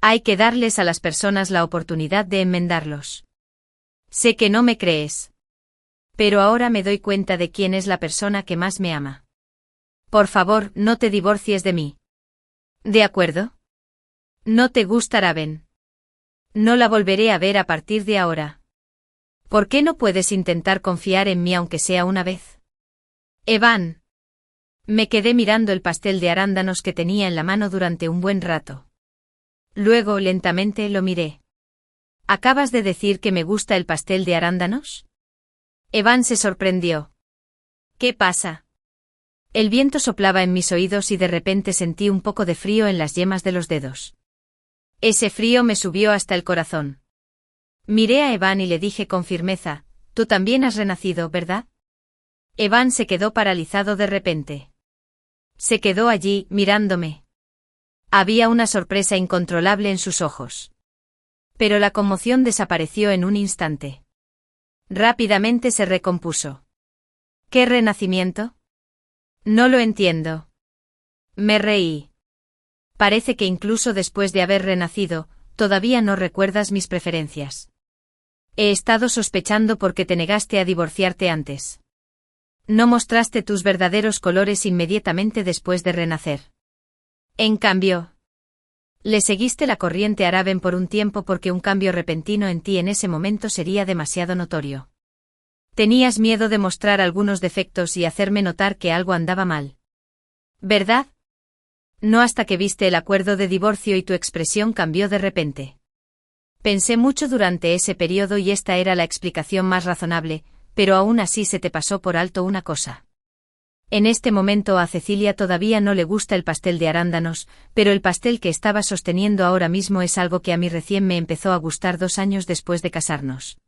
Hay que darles a las personas la oportunidad de enmendarlos. Sé que no me crees. Pero ahora me doy cuenta de quién es la persona que más me ama. Por favor, no te divorcies de mí. ¿De acuerdo? ¿No te gusta Raven? No la volveré a ver a partir de ahora. ¿Por qué no puedes intentar confiar en mí aunque sea una vez? Evan. Me quedé mirando el pastel de arándanos que tenía en la mano durante un buen rato. Luego, lentamente, lo miré. ¿Acabas de decir que me gusta el pastel de arándanos? Evan se sorprendió. ¿Qué pasa? El viento soplaba en mis oídos y de repente sentí un poco de frío en las yemas de los dedos. Ese frío me subió hasta el corazón. Miré a Evan y le dije con firmeza, «Tú también has renacido, ¿verdad?» Evan se quedó paralizado de repente. Se quedó allí, mirándome. Había una sorpresa incontrolable en sus ojos. Pero la conmoción desapareció en un instante. Rápidamente se recompuso. ¿Qué renacimiento? No lo entiendo. Me reí. Parece que incluso después de haber renacido, todavía no recuerdas mis preferencias. He estado sospechando porque te negaste a divorciarte antes. No mostraste tus verdaderos colores inmediatamente después de renacer. En cambio, le seguiste la corriente a Raven por un tiempo porque un cambio repentino en ti en ese momento sería demasiado notorio. Tenías miedo de mostrar algunos defectos y hacerme notar que algo andaba mal. ¿Verdad? No hasta que viste el acuerdo de divorcio y tu expresión cambió de repente. Pensé mucho durante ese periodo y esta era la explicación más razonable, pero aún así se te pasó por alto una cosa. En este momento a Cecilia todavía no le gusta el pastel de arándanos, pero el pastel que estaba sosteniendo ahora mismo es algo que a mí recién me empezó a gustar 2 años después de casarnos.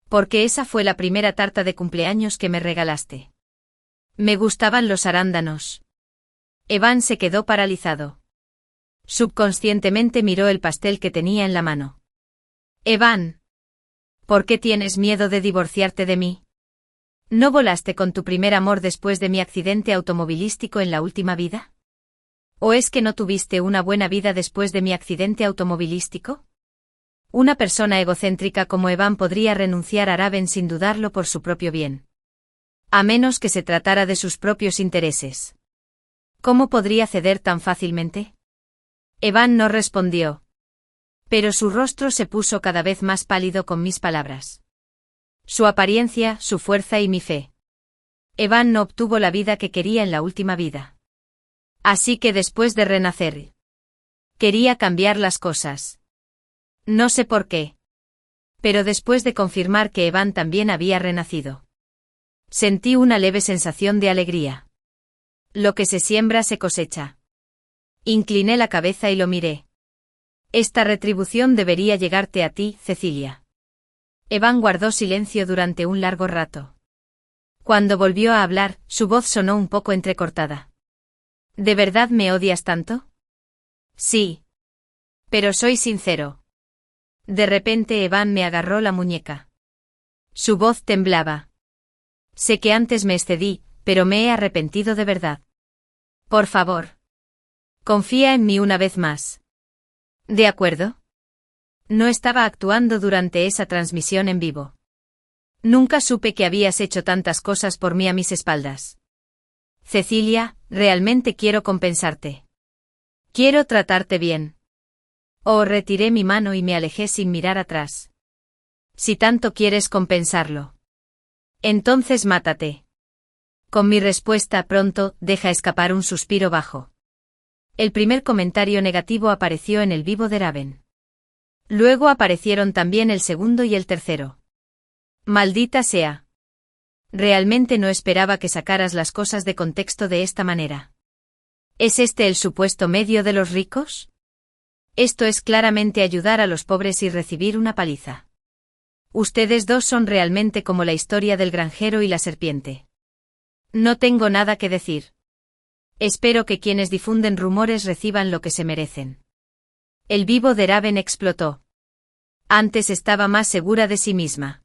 Porque esa fue la primera tarta de cumpleaños que me regalaste. Me gustaban los arándanos. Evan se quedó paralizado. Subconscientemente miró el pastel que tenía en la mano. Evan. ¿Por qué tienes miedo de divorciarte de mí? ¿No volaste con tu primer amor después de mi accidente automovilístico en la última vida? ¿O es que no tuviste una buena vida después de mi accidente automovilístico? Una persona egocéntrica como Evan podría renunciar a Raven sin dudarlo por su propio bien. A menos que se tratara de sus propios intereses. ¿Cómo podría ceder tan fácilmente? Evan no respondió. Pero su rostro se puso cada vez más pálido con mis palabras. Su apariencia, su fuerza y mi fe. Evan no obtuvo la vida que quería en la última vida. Así que después de renacer, quería cambiar las cosas. No sé por qué. Pero después de confirmar que Evan también había renacido, sentí una leve sensación de alegría. Lo que se siembra se cosecha. Incliné la cabeza y lo miré. Esta retribución debería llegarte a ti, Cecilia. Evan guardó silencio durante un largo rato. Cuando volvió a hablar, su voz sonó un poco entrecortada. ¿De verdad me odias tanto? Sí. Pero soy sincero. De repente Evan me agarró la muñeca. Su voz temblaba. Sé que antes me excedí, pero me he arrepentido de verdad. Por favor. Confía en mí una vez más. ¿De acuerdo? No estaba actuando durante esa transmisión en vivo. Nunca supe que habías hecho tantas cosas por mí a mis espaldas. Cecilia, realmente quiero compensarte. Quiero tratarte bien. Oh, retiré mi mano y me alejé sin mirar atrás. Si tanto quieres compensarlo. Entonces mátate. Con mi respuesta pronto, deja escapar un suspiro bajo. El primer comentario negativo apareció en el vivo de Raven. Luego aparecieron también el segundo y el tercero. Maldita sea. Realmente no esperaba que sacaras las cosas de contexto de esta manera. ¿Es este el supuesto medio de los ricos? Esto es claramente ayudar a los pobres y recibir una paliza. Ustedes dos son realmente como la historia del granjero y la serpiente. No tengo nada que decir. Espero que quienes difunden rumores reciban lo que se merecen. El vivo de Raven explotó. Antes estaba más segura de sí misma.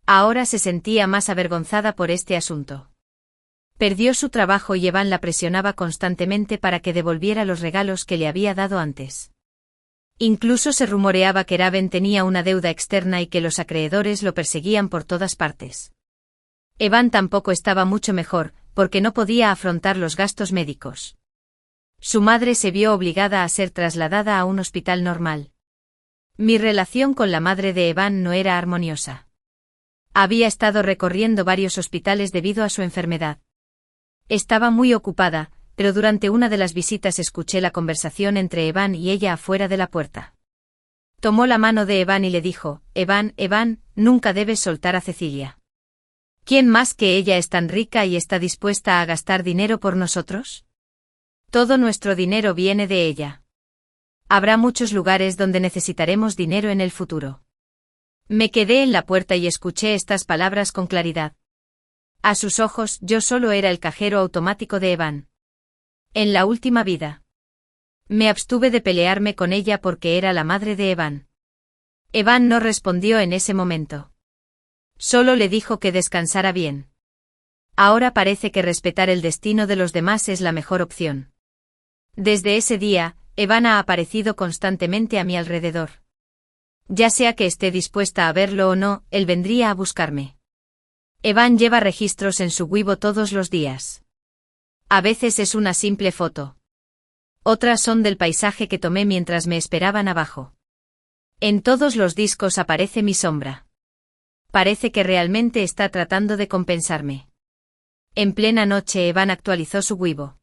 Ahora se sentía más avergonzada por este asunto. Perdió su trabajo y Evan la presionaba constantemente para que devolviera los regalos que le había dado antes. Incluso se rumoreaba que Raven tenía una deuda externa y que los acreedores lo perseguían por todas partes. Evan tampoco estaba mucho mejor, porque no podía afrontar los gastos médicos. Su madre se vio obligada a ser trasladada a un hospital normal. Mi relación con la madre de Evan no era armoniosa. Había estado recorriendo varios hospitales debido a su enfermedad. Estaba muy ocupada, pero durante una de las visitas escuché la conversación entre Evan y ella afuera de la puerta. Tomó la mano de Evan y le dijo: Evan, nunca debes soltar a Cecilia. ¿Quién más que ella es tan rica y está dispuesta a gastar dinero por nosotros? Todo nuestro dinero viene de ella. Habrá muchos lugares donde necesitaremos dinero en el futuro. Me quedé en la puerta y escuché estas palabras con claridad. A sus ojos, yo solo era el cajero automático de Evan. En la última vida. Me abstuve de pelearme con ella porque era la madre de Evan. Evan no respondió en ese momento. Solo le dijo que descansara bien. Ahora parece que respetar el destino de los demás es la mejor opción. Desde ese día, Evan ha aparecido constantemente a mi alrededor. Ya sea que esté dispuesta a verlo o no, él vendría a buscarme. Evan lleva registros en su Weibo todos los días. A veces es una simple foto. Otras son del paisaje que tomé mientras me esperaban abajo. En todos los discos aparece mi sombra. Parece que realmente está tratando de compensarme. En plena noche Evan actualizó su Weibo.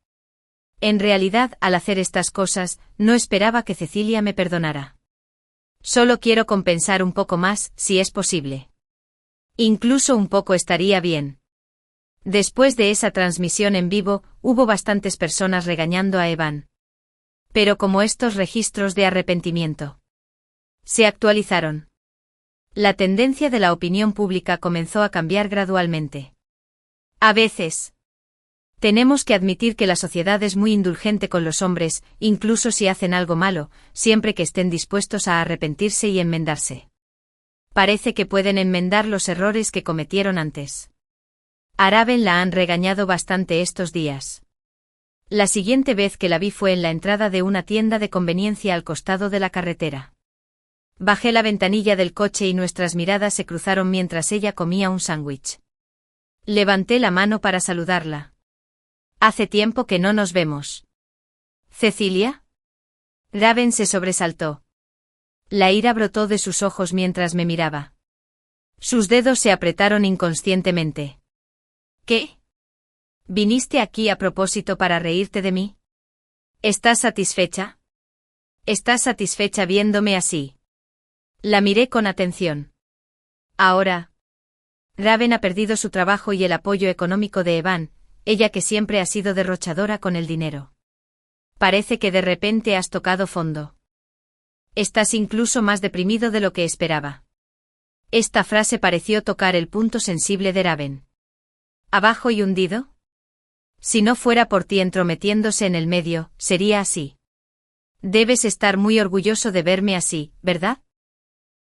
En realidad, al hacer estas cosas, no esperaba que Cecilia me perdonara. Solo quiero compensar un poco más, si es posible. Incluso un poco estaría bien. Después de esa transmisión en vivo, hubo bastantes personas regañando a Evan. Pero como estos registros de arrepentimiento se actualizaron, la tendencia de la opinión pública comenzó a cambiar gradualmente. A veces, tenemos que admitir que la sociedad es muy indulgente con los hombres, incluso si hacen algo malo, siempre que estén dispuestos a arrepentirse y enmendarse. Parece que pueden enmendar los errores que cometieron antes. A Raven la han regañado bastante estos días. La siguiente vez que la vi fue en la entrada de una tienda de conveniencia al costado de la carretera. Bajé la ventanilla del coche y nuestras miradas se cruzaron mientras ella comía un sándwich. Levanté la mano para saludarla. Hace tiempo que no nos vemos. ¿Cecilia? Raven se sobresaltó. La ira brotó de sus ojos mientras me miraba. Sus dedos se apretaron inconscientemente. ¿Qué? ¿Viniste aquí a propósito para reírte de mí? ¿Estás satisfecha? ¿Estás satisfecha viéndome así? La miré con atención. Ahora. Raven ha perdido su trabajo y el apoyo económico de Evan, ella que siempre ha sido derrochadora con el dinero. Parece que de repente has tocado fondo. Estás incluso más deprimido de lo que esperaba. Esta frase pareció tocar el punto sensible de Raven. ¿Abajo y hundido? Si no fuera por ti entrometiéndose en el medio, sería así. Debes estar muy orgulloso de verme así, ¿verdad?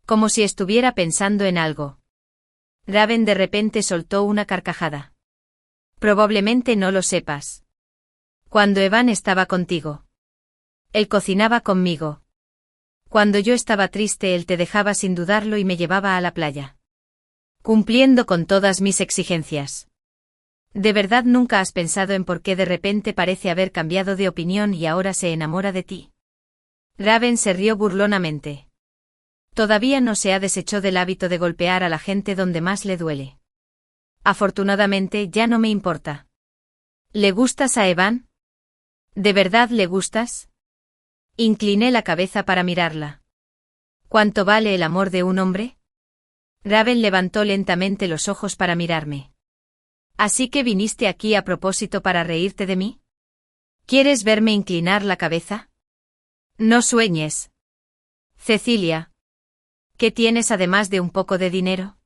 Como si estuviera pensando en algo. Raven de repente soltó una carcajada. Probablemente no lo sepas. Cuando Evan estaba contigo. Él cocinaba conmigo. Cuando yo estaba triste él te dejaba sin dudarlo y me llevaba a la playa. Cumpliendo con todas mis exigencias. ¿De verdad nunca has pensado en por qué de repente parece haber cambiado de opinión y ahora se enamora de ti? Raven se rió burlonamente. Todavía no se ha deshecho del hábito de golpear a la gente donde más le duele. Afortunadamente ya no me importa. ¿Le gustas a Evan? ¿De verdad le gustas? Incliné la cabeza para mirarla. ¿Cuánto vale el amor de un hombre? Raven levantó lentamente los ojos para mirarme. ¿Así que viniste aquí a propósito para reírte de mí? ¿Quieres verme inclinar la cabeza? No sueñes. Cecilia. ¿Qué tienes además de un poco de dinero?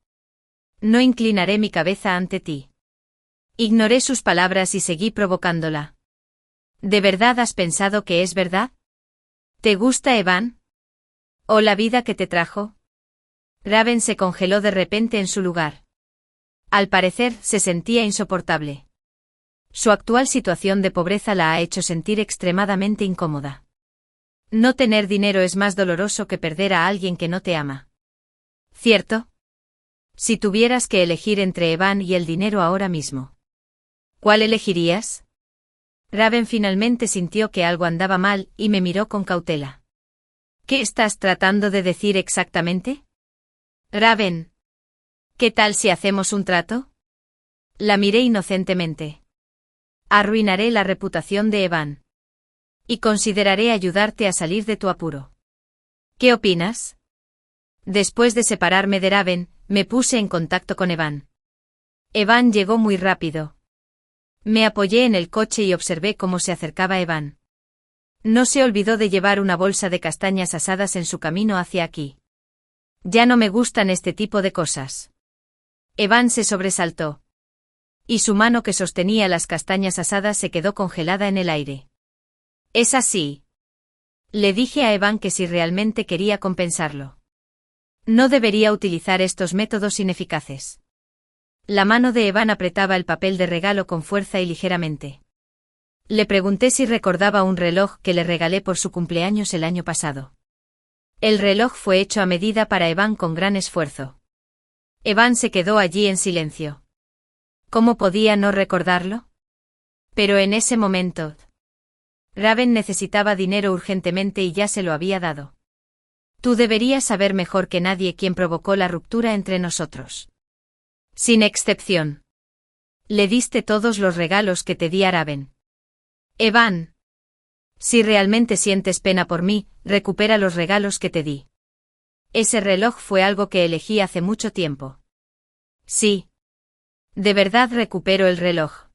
No inclinaré mi cabeza ante ti. Ignoré sus palabras y seguí provocándola. ¿De verdad has pensado que es verdad? ¿Te gusta Evan? ¿O la vida que te trajo? Raven se congeló de repente en su lugar. Al parecer, se sentía insoportable. Su actual situación de pobreza la ha hecho sentir extremadamente incómoda. No tener dinero es más doloroso que perder a alguien que no te ama. ¿Cierto? Si tuvieras que elegir entre Evan y el dinero ahora mismo, ¿cuál elegirías? Raven finalmente sintió que algo andaba mal y me miró con cautela. ¿Qué estás tratando de decir exactamente? Raven. ¿Qué tal si hacemos un trato? La miré inocentemente. Arruinaré la reputación de Evan. Y consideraré ayudarte a salir de tu apuro. ¿Qué opinas? Después de separarme de Raven, me puse en contacto con Evan. Evan llegó muy rápido. Me apoyé en el coche y observé cómo se acercaba Evan. No se olvidó de llevar una bolsa de castañas asadas en su camino hacia aquí. Ya no me gustan este tipo de cosas. Evan se sobresaltó. Y su mano que sostenía las castañas asadas se quedó congelada en el aire. ¿Es así? Le dije a Evan que si realmente quería compensarlo. No debería utilizar estos métodos ineficaces. La mano de Evan apretaba el papel de regalo con fuerza y ligeramente. Le pregunté si recordaba un reloj que le regalé por su cumpleaños el año pasado. El reloj fue hecho a medida para Evan con gran esfuerzo. Evan se quedó allí en silencio. ¿Cómo podía no recordarlo? Pero en ese momento, Raven necesitaba dinero urgentemente y ya se lo había dado. Tú deberías saber mejor que nadie quién provocó la ruptura entre nosotros. Sin excepción. Le diste todos los regalos que te di a Raven. Evan. Si realmente sientes pena por mí, recupera los regalos que te di. Ese reloj fue algo que elegí hace mucho tiempo. Sí. De verdad recupero el reloj.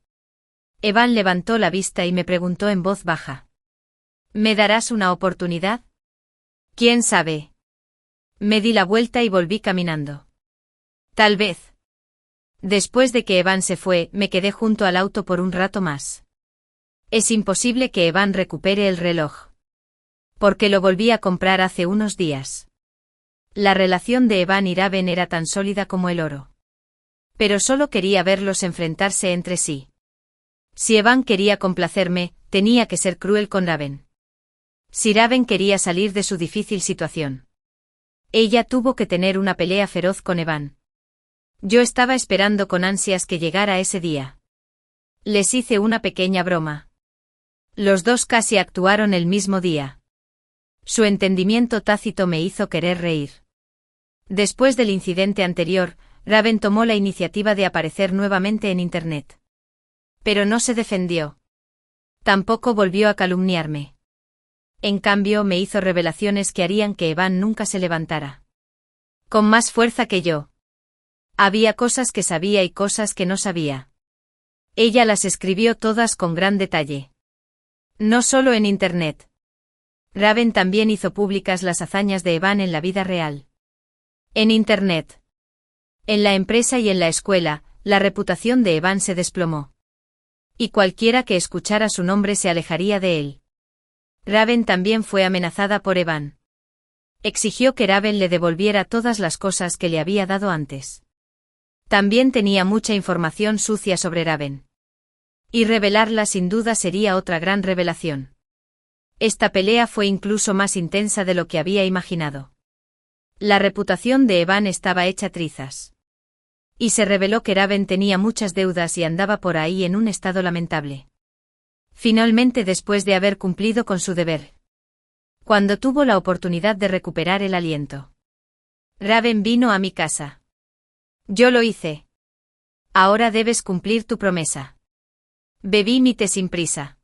Evan levantó la vista y me preguntó en voz baja. ¿Me darás una oportunidad? ¿Quién sabe? Me di la vuelta y volví caminando. Tal vez. Después de que Evan se fue, me quedé junto al auto por un rato más. Es imposible que Evan recupere el reloj. Porque lo volví a comprar hace unos días. La relación de Evan y Raven era tan sólida como el oro. Pero solo quería verlos enfrentarse entre sí. Si Evan quería complacerme, tenía que ser cruel con Raven. Si Raven quería salir de su difícil situación, ella tuvo que tener una pelea feroz con Evan. Yo estaba esperando con ansias que llegara ese día. Les hice una pequeña broma. Los dos casi actuaron el mismo día. Su entendimiento tácito me hizo querer reír. Después del incidente anterior, Raven tomó la iniciativa de aparecer nuevamente en Internet. Pero no se defendió. Tampoco volvió a calumniarme. En cambio, me hizo revelaciones que harían que Evan nunca se levantara. Con más fuerza que yo. Había cosas que sabía y cosas que no sabía. Ella las escribió todas con gran detalle. No solo en Internet. Raven también hizo públicas las hazañas de Evan en la vida real. En Internet. En la empresa y en la escuela, la reputación de Evan se desplomó. Y cualquiera que escuchara su nombre se alejaría de él. Raven también fue amenazada por Evan. Exigió que Raven le devolviera todas las cosas que le había dado antes. También tenía mucha información sucia sobre Raven. Y revelarla sin duda sería otra gran revelación. Esta pelea fue incluso más intensa de lo que había imaginado. La reputación de Evan estaba hecha trizas. Y se reveló que Raven tenía muchas deudas y andaba por ahí en un estado lamentable. Finalmente, después de haber cumplido con su deber. Cuando tuvo la oportunidad de recuperar el aliento. Raven vino a mi casa. Yo lo hice. Ahora debes cumplir tu promesa. Bebí mi té sin prisa.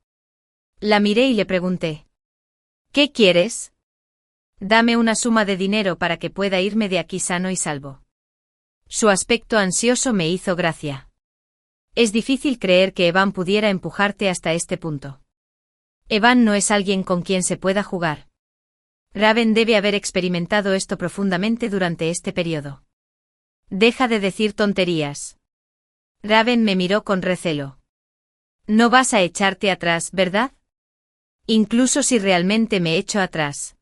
La miré y le pregunté. ¿Qué quieres? Dame una suma de dinero para que pueda irme de aquí sano y salvo. Su aspecto ansioso me hizo gracia. Es difícil creer que Evan pudiera empujarte hasta este punto. Evan no es alguien con quien se pueda jugar. Raven debe haber experimentado esto profundamente durante este periodo. Deja de decir tonterías. Raven me miró con recelo. No vas a echarte atrás, ¿verdad? Incluso si realmente me echo atrás.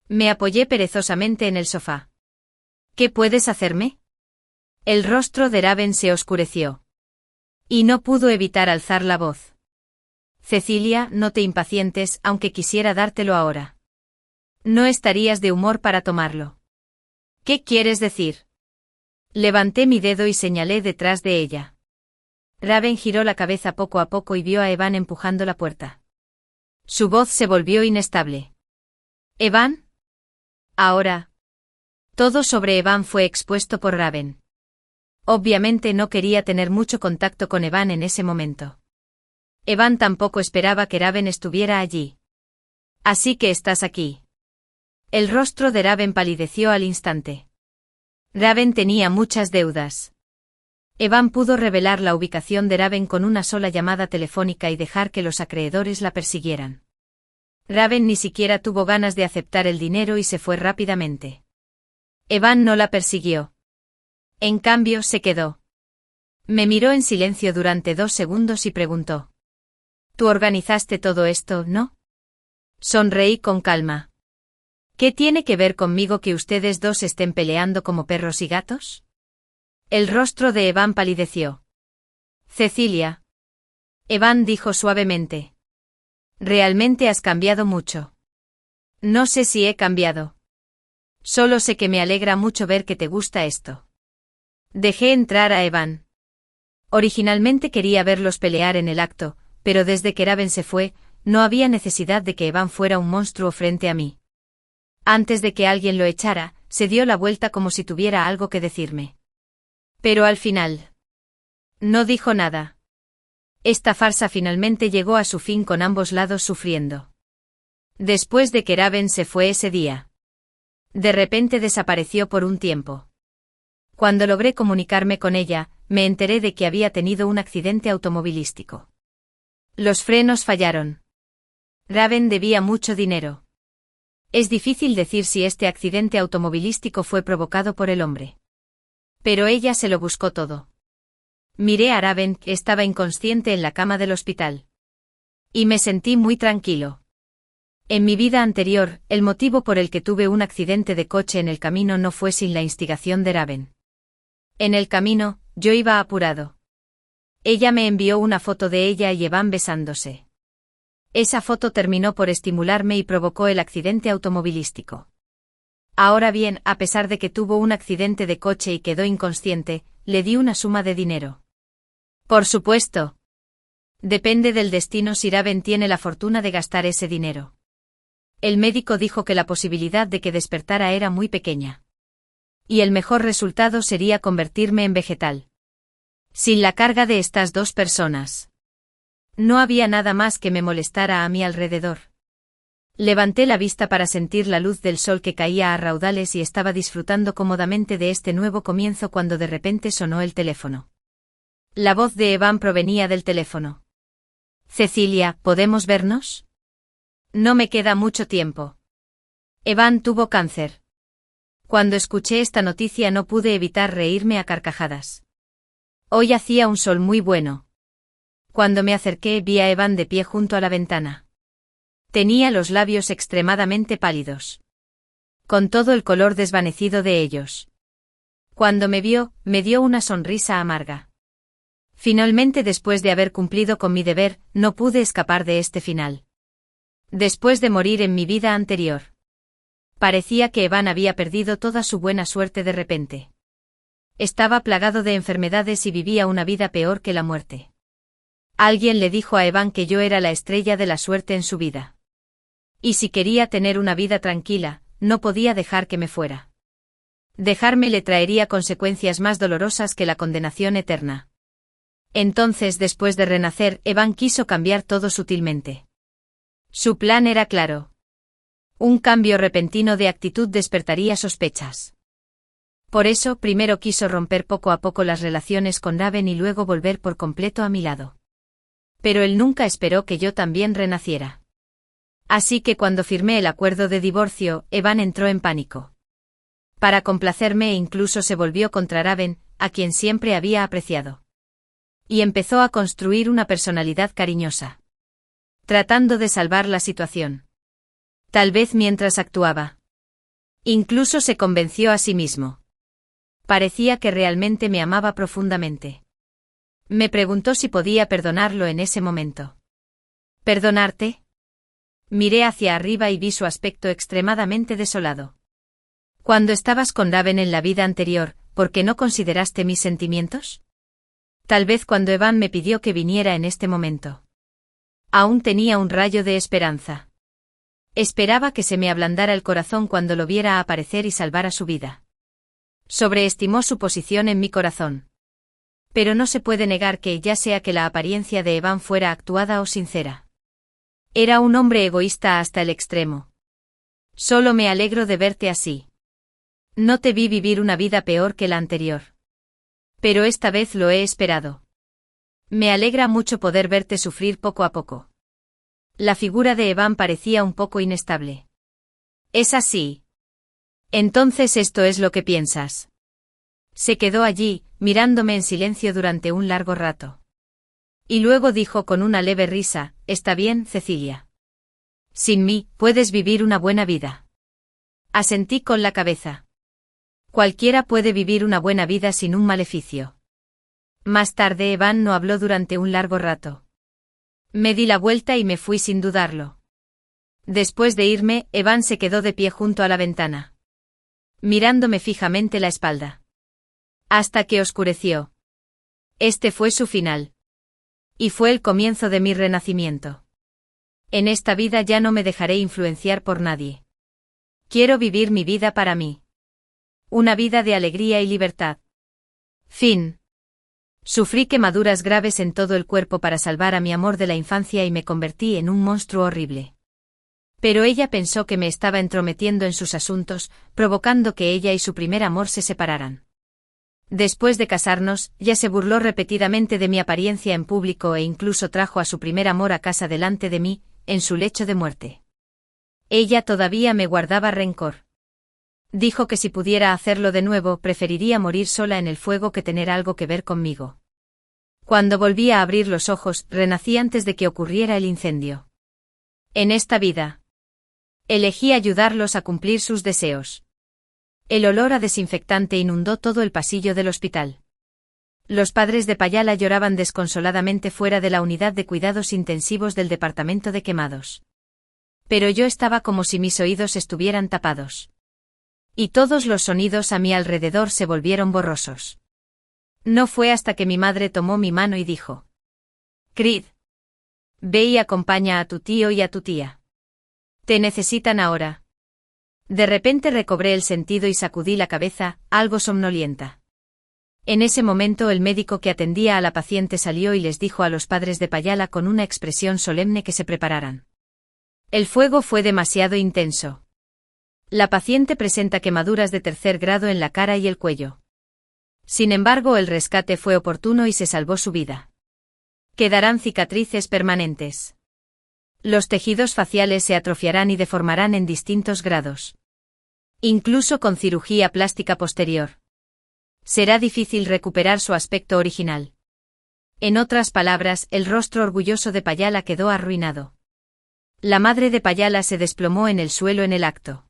Me apoyé perezosamente en el sofá. ¿Qué puedes hacerme? El rostro de Raven se oscureció. Y no pudo evitar alzar la voz. Cecilia, no te impacientes, aunque quisiera dártelo ahora. No estarías de humor para tomarlo. ¿Qué quieres decir? Levanté mi dedo y señalé detrás de ella. Raven giró la cabeza poco a poco y vio a Evan empujando la puerta. Su voz se volvió inestable. ¿Evan? Ahora. Todo sobre Evan fue expuesto por Raven. Obviamente no quería tener mucho contacto con Evan en ese momento. Evan tampoco esperaba que Raven estuviera allí. Así que estás aquí. El rostro de Raven palideció al instante. Raven tenía muchas deudas. Evan pudo revelar la ubicación de Raven con una sola llamada telefónica y dejar que los acreedores la persiguieran. Raven ni siquiera tuvo ganas de aceptar el dinero y se fue rápidamente. Evan no la persiguió. En cambio, se quedó. Me miró en silencio durante 2 segundos y preguntó. ¿Tú organizaste todo esto, no? Sonreí con calma. ¿Qué tiene que ver conmigo que ustedes dos estén peleando como perros y gatos? El rostro de Evan palideció. Cecilia. Evan dijo suavemente. Realmente has cambiado mucho. No sé si he cambiado. Solo sé que me alegra mucho ver que te gusta esto. Dejé entrar a Evan. Originalmente quería verlos pelear en el acto, pero desde que Raven se fue, no había necesidad de que Evan fuera un monstruo frente a mí. Antes de que alguien lo echara, se dio la vuelta como si tuviera algo que decirme. Pero al final. No dijo nada. Esta farsa finalmente llegó a su fin con ambos lados sufriendo. Después de que Raven se fue ese día. De repente desapareció por un tiempo. Cuando logré comunicarme con ella, me enteré de que había tenido un accidente automovilístico. Los frenos fallaron. Raven debía mucho dinero. Es difícil decir si este accidente automovilístico fue provocado por el hombre. Pero ella se lo buscó todo. Miré a Raven, que estaba inconsciente en la cama del hospital. Y me sentí muy tranquilo. En mi vida anterior, el motivo por el que tuve un accidente de coche en el camino no fue sin la instigación de Raven. En el camino, yo iba apurado. Ella me envió una foto de ella y Evan besándose. Esa foto terminó por estimularme y provocó el accidente automovilístico. Ahora bien, a pesar de que tuvo un accidente de coche y quedó inconsciente, le di una suma de dinero. Por supuesto. Depende del destino si Raven tiene la fortuna de gastar ese dinero. El médico dijo que la posibilidad de que despertara era muy pequeña. Y el mejor resultado sería convertirme en vegetal. Sin la carga de estas dos personas. No había nada más que me molestara a mi alrededor. Levanté la vista para sentir la luz del sol que caía a raudales y estaba disfrutando cómodamente de este nuevo comienzo cuando de repente sonó el teléfono. La voz de Evan provenía del teléfono. Cecilia, ¿podemos vernos? No me queda mucho tiempo. Evan tuvo cáncer. Cuando escuché esta noticia no pude evitar reírme a carcajadas. Hoy hacía un sol muy bueno. Cuando me acerqué vi a Evan de pie junto a la ventana. Tenía los labios extremadamente pálidos. Con todo el color desvanecido de ellos. Cuando me vio, me dio una sonrisa amarga. Finalmente, después de haber cumplido con mi deber, no pude escapar de este final. Después de morir en mi vida anterior. Parecía que Evan había perdido toda su buena suerte de repente. Estaba plagado de enfermedades y vivía una vida peor que la muerte. Alguien le dijo a Evan que yo era la estrella de la suerte en su vida. Y si quería tener una vida tranquila, no podía dejar que me fuera. Dejarme le traería consecuencias más dolorosas que la condenación eterna. Entonces, después de renacer, Evan quiso cambiar todo sutilmente. Su plan era claro. Un cambio repentino de actitud despertaría sospechas. Por eso, primero quiso romper poco a poco las relaciones con Raven y luego volver por completo a mi lado. Pero él nunca esperó que yo también renaciera. Así que cuando firmé el acuerdo de divorcio, Evan entró en pánico. Para complacerme incluso se volvió contra Raven, a quien siempre había apreciado. Y empezó a construir una personalidad cariñosa. Tratando de salvar la situación. Tal vez mientras actuaba. Incluso se convenció a sí mismo. Parecía que realmente me amaba profundamente. Me preguntó si podía perdonarlo en ese momento. ¿Perdonarte? Miré hacia arriba y vi su aspecto extremadamente desolado. Cuando estabas con Raven en la vida anterior, ¿por qué no consideraste mis sentimientos? Tal vez cuando Evan me pidió que viniera en este momento. Aún tenía un rayo de esperanza. Esperaba que se me ablandara el corazón cuando lo viera aparecer y salvara su vida. Sobreestimó su posición en mi corazón. Pero no se puede negar que, ya sea que la apariencia de Evan fuera actuada o sincera, era un hombre egoísta hasta el extremo. Solo me alegro de verte así. No te vi vivir una vida peor que la anterior. Pero esta vez lo he esperado. Me alegra mucho poder verte sufrir poco a poco. La figura de Evan parecía un poco inestable. ¿Es así? Entonces esto es lo que piensas. Se quedó allí, mirándome en silencio durante un largo rato. Y luego dijo con una leve risa, «Está bien, Cecilia. Sin mí, puedes vivir una buena vida». Asentí con la cabeza. Cualquiera puede vivir una buena vida sin un maleficio. Más tarde Evan no habló durante un largo rato. Me di la vuelta y me fui sin dudarlo. Después de irme, Evan se quedó de pie junto a la ventana, mirándome fijamente la espalda. Hasta que oscureció. Este fue su final. Y fue el comienzo de mi renacimiento. En esta vida ya no me dejaré influenciar por nadie. Quiero vivir mi vida para mí. Una vida de alegría y libertad. Fin. Sufrí quemaduras graves en todo el cuerpo para salvar a mi amor de la infancia y me convertí en un monstruo horrible. Pero ella pensó que me estaba entrometiendo en sus asuntos, provocando que ella y su primer amor se separaran. Después de casarnos, ya se burló repetidamente de mi apariencia en público e incluso trajo a su primer amor a casa delante de mí, en su lecho de muerte. Ella todavía me guardaba rencor. Dijo que si pudiera hacerlo de nuevo, preferiría morir sola en el fuego que tener algo que ver conmigo. Cuando volví a abrir los ojos, renací antes de que ocurriera el incendio. En esta vida, elegí ayudarlos a cumplir sus deseos. El olor a desinfectante inundó todo el pasillo del hospital. Los padres de Payala lloraban desconsoladamente fuera de la unidad de cuidados intensivos del departamento de quemados. Pero yo estaba como si mis oídos estuvieran tapados. Y todos los sonidos a mi alrededor se volvieron borrosos. No fue hasta que mi madre tomó mi mano y dijo: «Creed, ve y acompaña a tu tío y a tu tía. Te necesitan ahora». De repente recobré el sentido y sacudí la cabeza, algo somnolienta. En ese momento el médico que atendía a la paciente salió y les dijo a los padres de Payala con una expresión solemne que se prepararan. El fuego fue demasiado intenso. La paciente presenta quemaduras de 3er grado en la cara y el cuello. Sin embargo, el rescate fue oportuno y se salvó su vida. Quedarán cicatrices permanentes. Los tejidos faciales se atrofiarán y deformarán en distintos grados. Incluso con cirugía plástica posterior. Será difícil recuperar su aspecto original. En otras palabras, el rostro orgulloso de Payala quedó arruinado. La madre de Payala se desplomó en el suelo en el acto.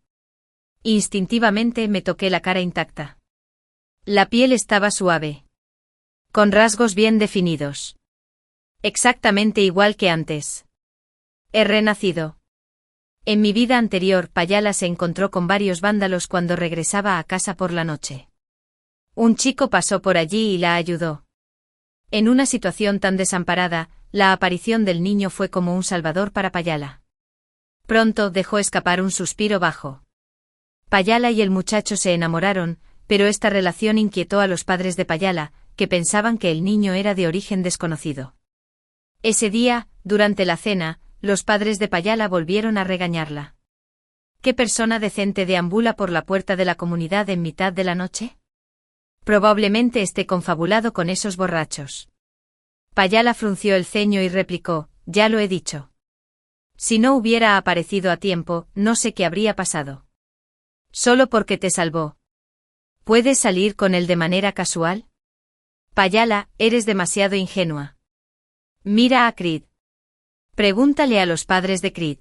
Instintivamente me toqué la cara intacta. La piel estaba suave. Con rasgos bien definidos. Exactamente igual que antes. He renacido. En mi vida anterior, Payala se encontró con varios vándalos cuando regresaba a casa por la noche. Un chico pasó por allí y la ayudó. En una situación tan desamparada, la aparición del niño fue como un salvador para Payala. Pronto dejó escapar un suspiro bajo. Payala y el muchacho se enamoraron, pero esta relación inquietó a los padres de Payala, que pensaban que el niño era de origen desconocido. Ese día, durante la cena, los padres de Payala volvieron a regañarla. ¿Qué persona decente deambula por la puerta de la comunidad en mitad de la noche? Probablemente esté confabulado con esos borrachos. Payala frunció el ceño y replicó: «Ya lo he dicho. Si no hubiera aparecido a tiempo, no sé qué habría pasado. Solo porque te salvó. ¿Puedes salir con él de manera casual? Payala, eres demasiado ingenua. Mira a Creed. Pregúntale a los padres de Creed.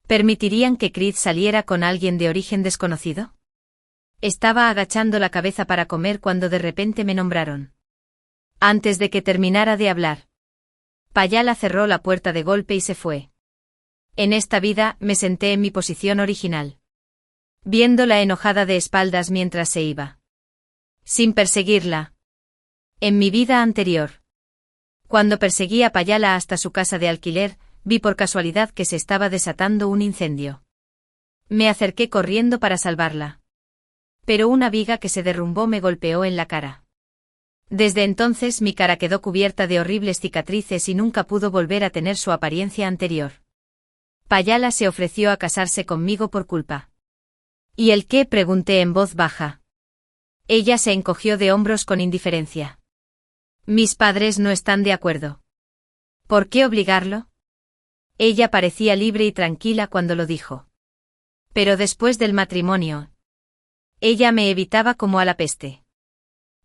¿Permitirían que Creed saliera con alguien de origen desconocido? Estaba agachando la cabeza para comer cuando de repente me nombraron. Antes de que terminara de hablar, Payala cerró la puerta de golpe y se fue. En esta vida, me senté en mi posición original, viéndola enojada de espaldas mientras se iba, sin perseguirla. En mi vida anterior, cuando perseguí a Payala hasta su casa de alquiler, vi por casualidad que se estaba desatando un incendio. Me acerqué corriendo para salvarla. Pero una viga que se derrumbó me golpeó en la cara. Desde entonces mi cara quedó cubierta de horribles cicatrices y nunca pudo volver a tener su apariencia anterior. Payala se ofreció a casarse conmigo por culpa. ¿Y el qué?, pregunté en voz baja. Ella se encogió de hombros con indiferencia. Mis padres no están de acuerdo. ¿Por qué obligarlo? Ella parecía libre y tranquila cuando lo dijo. Pero después del matrimonio, ella me evitaba como a la peste.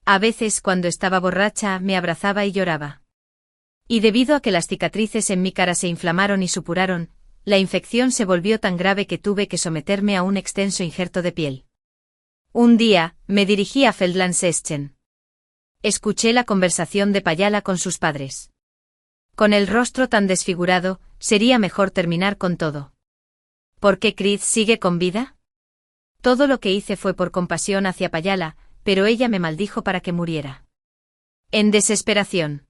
A veces cuando estaba borracha me abrazaba y lloraba. Y debido a que las cicatrices en mi cara se inflamaron y supuraron, la infección se volvió tan grave que tuve que someterme a un extenso injerto de piel. Un día, me dirigí a Feldlandseschen. Escuché la conversación de Payala con sus padres. Con el rostro tan desfigurado, sería mejor terminar con todo. ¿Por qué Chris sigue con vida? Todo lo que hice fue por compasión hacia Payala, pero ella me maldijo para que muriera. En desesperación,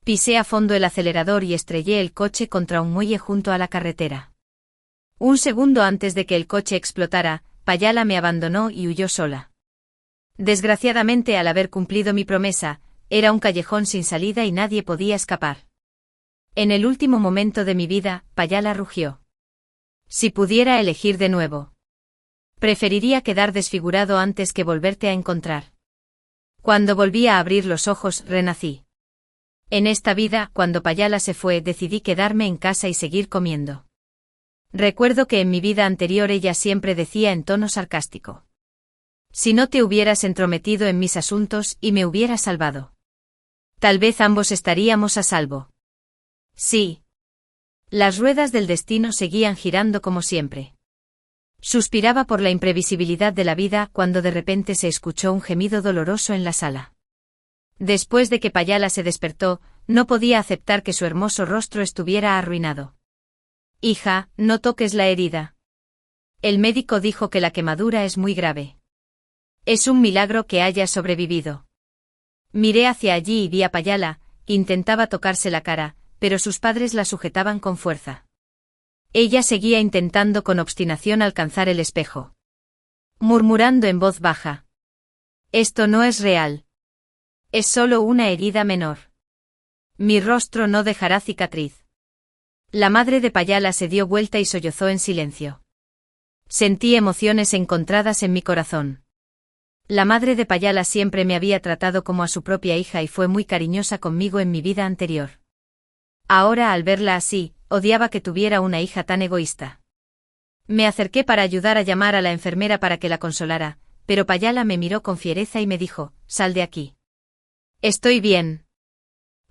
pisé a fondo el acelerador y estrellé el coche contra un muelle junto a la carretera. Un segundo antes de que el coche explotara, Payala me abandonó y huyó sola. Desgraciadamente, al haber cumplido mi promesa, era un callejón sin salida y nadie podía escapar. En el último momento de mi vida, Payala rugió. Si pudiera elegir de nuevo, preferiría quedar desfigurado antes que volverte a encontrar. Cuando volví a abrir los ojos, renací. En esta vida, cuando Payala se fue, decidí quedarme en casa y seguir comiendo. Recuerdo que en mi vida anterior ella siempre decía en tono sarcástico: si no te hubieras entrometido en mis asuntos y me hubieras salvado, tal vez ambos estaríamos a salvo. Sí. Las ruedas del destino seguían girando como siempre. Suspiraba por la imprevisibilidad de la vida cuando de repente se escuchó un gemido doloroso en la sala. Después de que Payala se despertó, no podía aceptar que su hermoso rostro estuviera arruinado. Hija, no toques la herida. El médico dijo que la quemadura es muy grave. Es un milagro que hayas sobrevivido. Miré hacia allí y vi a Payala, que intentaba tocarse la cara, pero sus padres la sujetaban con fuerza. Ella seguía intentando con obstinación alcanzar el espejo, murmurando en voz baja: esto no es real. Es solo una herida menor. Mi rostro no dejará cicatriz. La madre de Payala se dio vuelta y sollozó en silencio. Sentí emociones encontradas en mi corazón. La madre de Payala siempre me había tratado como a su propia hija y fue muy cariñosa conmigo en mi vida anterior. Ahora, al verla así, odiaba que tuviera una hija tan egoísta. Me acerqué para ayudar a llamar a la enfermera para que la consolara, pero Payala me miró con fiereza y me dijo: sal de aquí. Estoy bien.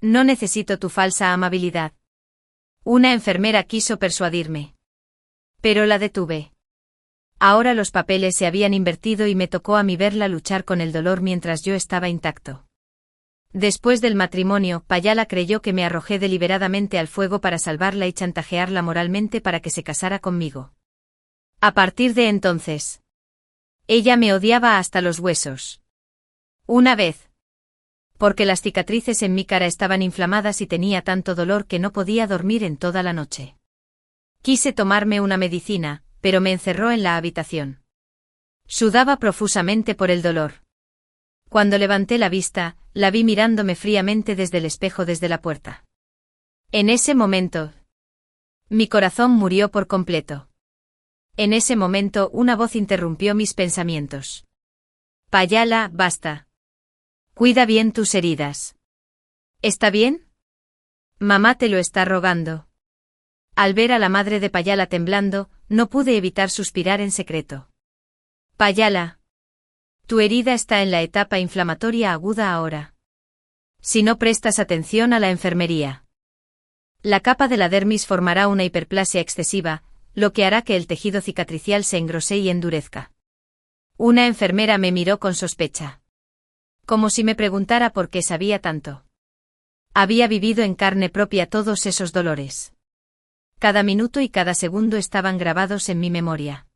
No necesito tu falsa amabilidad. Una enfermera quiso persuadirme, pero la detuve. Ahora los papeles se habían invertido y me tocó a mí verla luchar con el dolor mientras yo estaba intacto. Después del matrimonio, Payala creyó que me arrojé deliberadamente al fuego para salvarla y chantajearla moralmente para que se casara conmigo. A partir de entonces, ella me odiaba hasta los huesos. Una vez, porque las cicatrices en mi cara estaban inflamadas y tenía tanto dolor que no podía dormir en toda la noche. Quise tomarme una medicina, pero me encerró en la habitación. Sudaba profusamente por el dolor. Cuando levanté la vista, la vi mirándome fríamente desde el espejo desde la puerta. En ese momento, mi corazón murió por completo. En ese momento una voz interrumpió mis pensamientos. Payala, basta. Cuida bien tus heridas. ¿Está bien? Mamá te lo está rogando. Al ver a la madre de Payala temblando, no pude evitar suspirar en secreto. Payala, tu herida está en la etapa inflamatoria aguda ahora. Si no prestas atención a la enfermería, la capa de la dermis formará una hiperplasia excesiva, lo que hará que el tejido cicatricial se engrose y endurezca. Una enfermera me miró con sospecha, como si me preguntara por qué sabía tanto. Había vivido en carne propia todos esos dolores. Cada minuto y cada segundo estaban grabados en mi memoria.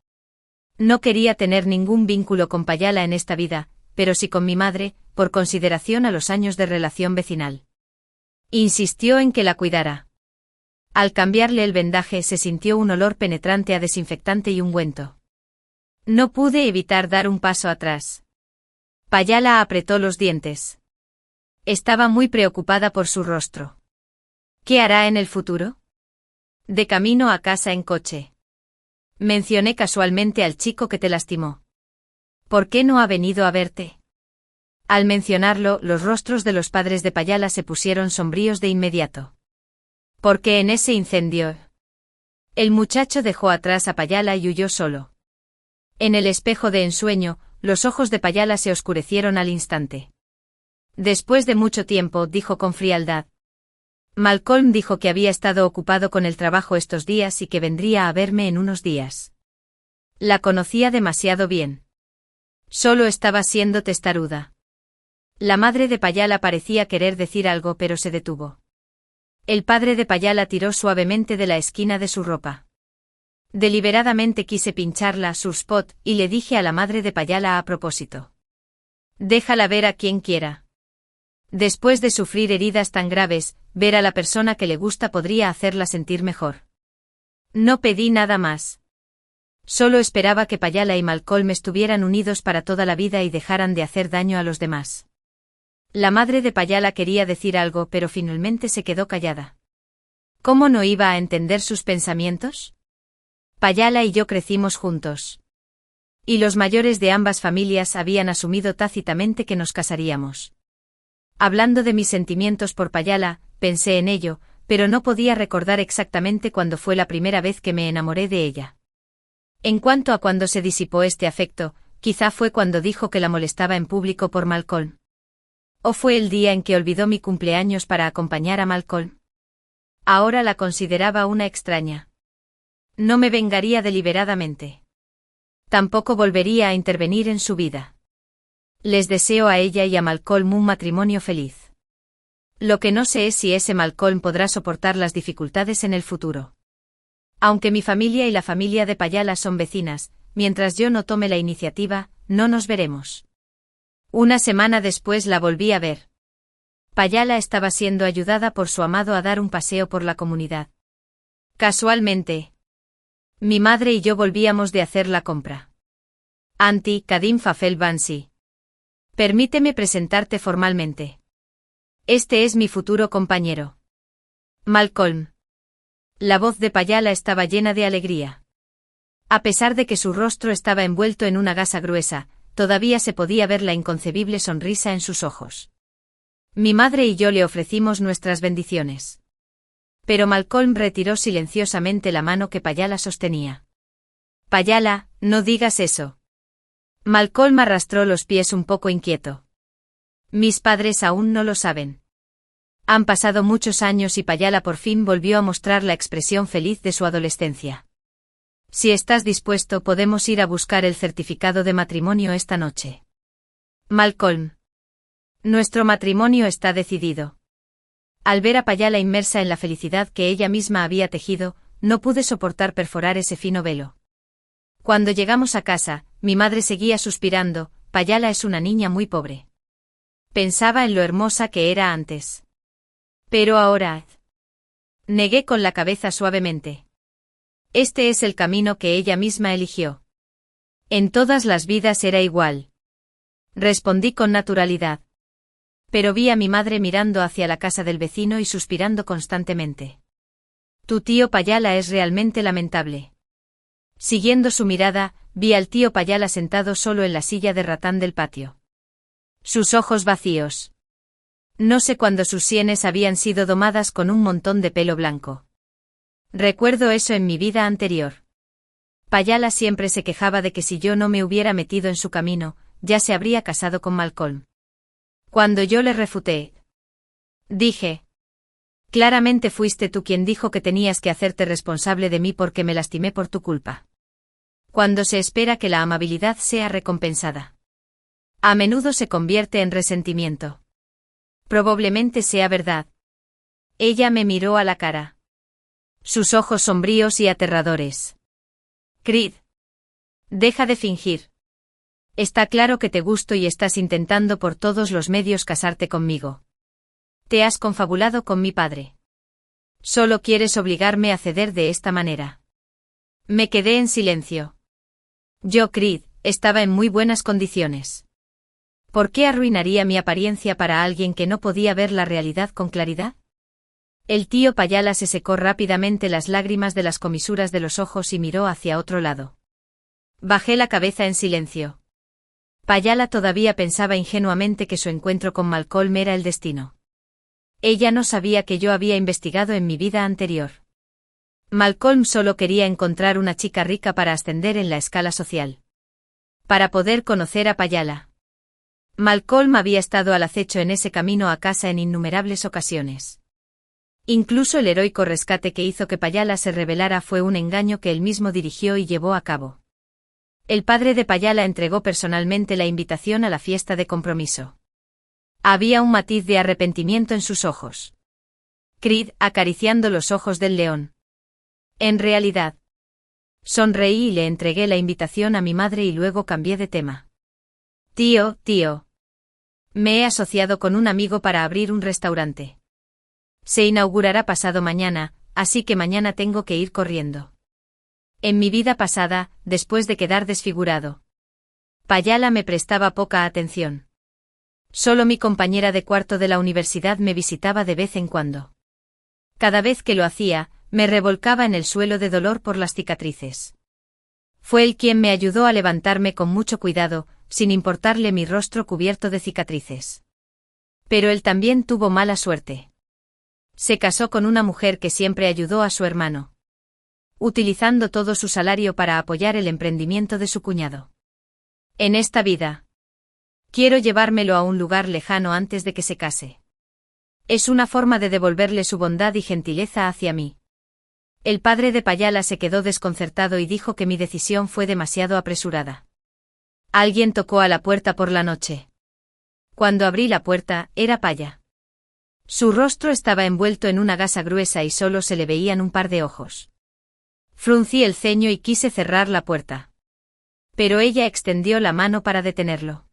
No quería tener ningún vínculo con Payala en esta vida, pero sí con mi madre, por consideración a los años de relación vecinal. Insistió en que la cuidara. Al cambiarle el vendaje se sintió un olor penetrante a desinfectante y ungüento. No pude evitar dar un paso atrás. Payala apretó los dientes. Estaba muy preocupada por su rostro. ¿Qué hará en el futuro? De camino a casa en coche. Mencioné casualmente al chico que te lastimó. ¿Por qué no ha venido a verte? Al mencionarlo, los rostros de los padres de Payala se pusieron sombríos de inmediato. Porque en ese incendio, el muchacho dejó atrás a Payala y huyó solo. En el espejo de ensueño, los ojos de Payala se oscurecieron al instante. Después de mucho tiempo, dijo con frialdad. Malcolm dijo que había estado ocupado con el trabajo estos días y que vendría a verme en unos días. La conocía demasiado bien. Solo estaba siendo testaruda. La madre de Payala parecía querer decir algo pero se detuvo. El padre de Payala tiró suavemente de la esquina de su ropa. Deliberadamente quise pincharla su spot y le dije a la madre de Payala a propósito. Déjala ver a quien quiera. Después de sufrir heridas tan graves, ver a la persona que le gusta podría hacerla sentir mejor. No pedí nada más. Solo esperaba que Payala y Malcolm estuvieran unidos para toda la vida y dejaran de hacer daño a los demás. La madre de Payala quería decir algo pero finalmente se quedó callada. ¿Cómo no iba a entender sus pensamientos? Payala y yo crecimos juntos. Y los mayores de ambas familias habían asumido tácitamente que nos casaríamos. Hablando de mis sentimientos por Payala, pensé en ello, pero no podía recordar exactamente cuándo fue la primera vez que me enamoré de ella. En cuanto a cuándo se disipó este afecto, quizá fue cuando dijo que la molestaba en público por Malcolm. ¿O fue el día en que olvidó mi cumpleaños para acompañar a Malcolm? Ahora la consideraba una extraña. No me vengaría deliberadamente. Tampoco volvería a intervenir en su vida. Les deseo a ella y a Malcolm un matrimonio feliz. Lo que no sé es si ese Malcolm podrá soportar las dificultades en el futuro. Aunque mi familia y la familia de Payala son vecinas, mientras yo no tome la iniciativa, no nos veremos. Una semana después la volví a ver. Payala estaba siendo ayudada por su amado a dar un paseo por la comunidad. Casualmente, mi madre y yo volvíamos de hacer la compra. Auntie Kadim Fafel Bansi. Permíteme presentarte formalmente. Este es mi futuro compañero. Malcolm. La voz de Payala estaba llena de alegría. A pesar de que su rostro estaba envuelto en una gasa gruesa, todavía se podía ver la inconcebible sonrisa en sus ojos. Mi madre y yo le ofrecimos nuestras bendiciones. Pero Malcolm retiró silenciosamente la mano que Payala sostenía. Payala, no digas eso. Malcolm arrastró los pies un poco inquieto. Mis padres aún no lo saben. Han pasado muchos años y Payala por fin volvió a mostrar la expresión feliz de su adolescencia. Si estás dispuesto podemos ir a buscar el certificado de matrimonio esta noche. Malcolm. Nuestro matrimonio está decidido. Al ver a Payala inmersa en la felicidad que ella misma había tejido, no pude soportar perforar ese fino velo. Cuando llegamos a casa, mi madre seguía suspirando, Payala es una niña muy pobre. Pensaba en lo hermosa que era antes. Pero ahora... Negué con la cabeza suavemente. Este es el camino que ella misma eligió. En todas las vidas era igual. Respondí con naturalidad. Pero vi a mi madre mirando hacia la casa del vecino y suspirando constantemente. Tu tío Payala es realmente lamentable. Siguiendo su mirada, vi al tío Payala sentado solo en la silla de ratán del patio. Sus ojos vacíos. No sé cuándo sus sienes habían sido domadas con un montón de pelo blanco. Recuerdo eso en mi vida anterior. Payala siempre se quejaba de que si yo no me hubiera metido en su camino, ya se habría casado con Malcolm. Cuando yo le refuté, dije: claramente fuiste tú quien dijo que tenías que hacerte responsable de mí porque me lastimé por tu culpa. Cuando se espera que la amabilidad sea recompensada, a menudo se convierte en resentimiento. Probablemente sea verdad. Ella me miró a la cara. sus ojos sombríos y aterradores. Creed. Deja de fingir. Está claro que te gusto y estás intentando por todos los medios casarte conmigo. Te has confabulado con mi padre. Solo quieres obligarme a ceder de esta manera. Me quedé en silencio. Yo, Creed, estaba en muy buenas condiciones. ¿Por qué arruinaría mi apariencia para alguien que no podía ver la realidad con claridad? El tío Payala se secó rápidamente las lágrimas de las comisuras de los ojos y miró hacia otro lado. Bajé la cabeza en silencio. Payala todavía pensaba ingenuamente que su encuentro con Malcolm era el destino. Ella no sabía que yo había investigado en mi vida anterior. Malcolm solo quería encontrar una chica rica para ascender en la escala social. Para poder conocer a Payala. Malcolm había estado al acecho en ese camino a casa en innumerables ocasiones. Incluso el heroico rescate que hizo que Payala se rebelara fue un engaño que él mismo dirigió y llevó a cabo. El padre de Payala entregó personalmente la invitación a la fiesta de compromiso. Había un matiz de arrepentimiento en sus ojos. Creed, acariciando los ojos del león. En realidad. Sonreí y le entregué la invitación a mi madre y luego cambié de tema. Tío. Me he asociado con un amigo para abrir un restaurante. Se inaugurará pasado mañana, así que mañana tengo que ir corriendo. En mi vida pasada, después de quedar desfigurado, Payala me prestaba poca atención. Solo mi compañera de cuarto de la universidad me visitaba de vez en cuando. Cada vez que lo hacía, me revolcaba en el suelo de dolor por las cicatrices. Fue él quien me ayudó a levantarme con mucho cuidado, sin importarle mi rostro cubierto de cicatrices. Pero él también tuvo mala suerte. Se casó con una mujer que siempre ayudó a su hermano, utilizando todo su salario para apoyar el emprendimiento de su cuñado. En esta vida, quiero llevármelo a un lugar lejano antes de que se case. Es una forma de devolverle su bondad y gentileza hacia mí. El padre de Payala se quedó desconcertado y dijo que mi decisión fue demasiado apresurada. Alguien tocó a la puerta por la noche. Cuando abrí la puerta, era Paya. Su rostro estaba envuelto en una gasa gruesa y solo se le veían un par de ojos. Fruncí el ceño y quise cerrar la puerta. Pero ella extendió la mano para detenerlo.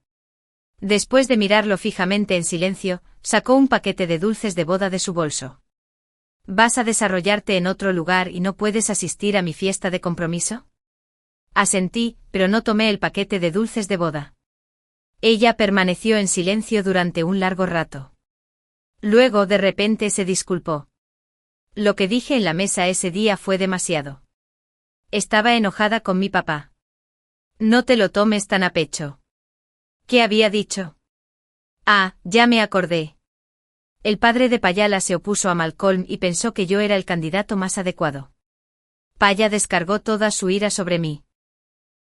Después de mirarlo fijamente en silencio, sacó un paquete de dulces de boda de su bolso. ¿Vas a desarrollarte en otro lugar y no puedes asistir a mi fiesta de compromiso? Asentí, pero no tomé el paquete de dulces de boda. Ella permaneció en silencio durante un largo rato. Luego de repente se disculpó. Lo que dije en la mesa ese día fue demasiado. Estaba enojada con mi papá. No te lo tomes tan a pecho. ¿Qué había dicho? Ah, ya me acordé. El padre de Payala se opuso a Malcolm y pensó que yo era el candidato más adecuado. Paya descargó toda su ira sobre mí.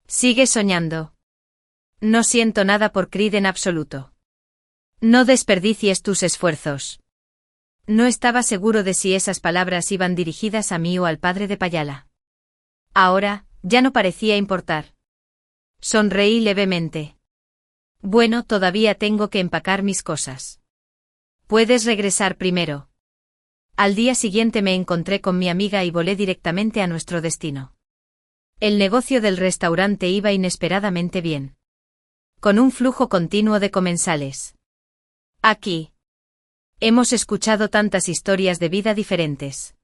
Sigue soñando. No siento nada por Creed en absoluto. No desperdicies tus esfuerzos. No estaba seguro de si esas palabras iban dirigidas a mí o al padre de Payala. Ahora, ya no parecía importar. Sonreí levemente. Bueno, todavía tengo que empacar mis cosas. Puedes regresar primero. Al día siguiente me encontré con mi amiga y volé directamente a nuestro destino. El negocio del restaurante iba inesperadamente bien. Con un flujo continuo de comensales. Aquí. Hemos escuchado tantas historias de vida diferentes.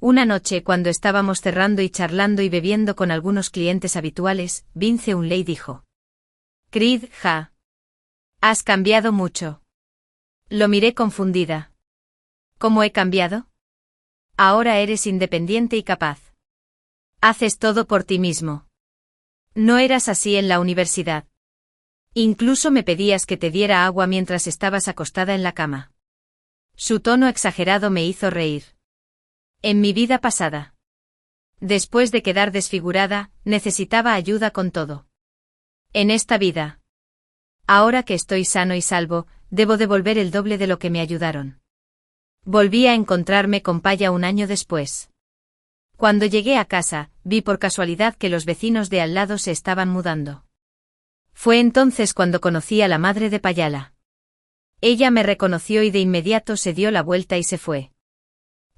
Una noche, cuando estábamos cerrando y charlando y bebiendo con algunos clientes habituales, Vince Unley dijo: Creed, has cambiado mucho. Lo miré confundida. ¿Cómo he cambiado? Ahora eres independiente y capaz. Haces todo por ti mismo. No eras así en la universidad. Incluso me pedías que te diera agua mientras estabas acostada en la cama. Su tono exagerado me hizo reír. En mi vida pasada. Después de quedar desfigurada, necesitaba ayuda con todo. En esta vida. Ahora que estoy sano y salvo, debo devolver el doble de lo que me ayudaron. Volví a encontrarme con Paya un año después. Cuando llegué a casa, vi por casualidad que los vecinos de al lado se estaban mudando. Fue entonces cuando conocí a la madre de Payala. Ella me reconoció y de inmediato se dio la vuelta y se fue.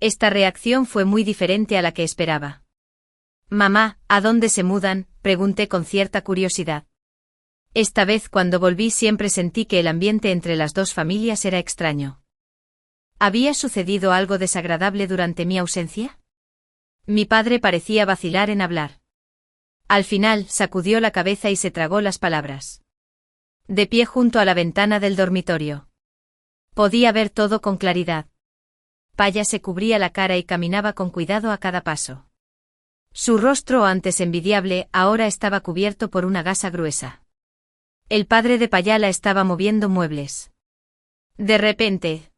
Esta reacción fue muy diferente a la que esperaba. Mamá, ¿a dónde se mudan?, pregunté con cierta curiosidad. Esta vez cuando volví siempre sentí que el ambiente entre las dos familias era extraño. ¿Había sucedido algo desagradable durante mi ausencia? Mi padre parecía vacilar en hablar. Al final, sacudió la cabeza y se tragó las palabras. De pie junto a la ventana del dormitorio. Podía ver todo con claridad. Paya se cubría la cara y caminaba con cuidado a cada paso. Su rostro, antes envidiable, ahora estaba cubierto por una gasa gruesa. El padre de Payala estaba moviendo muebles. De repente,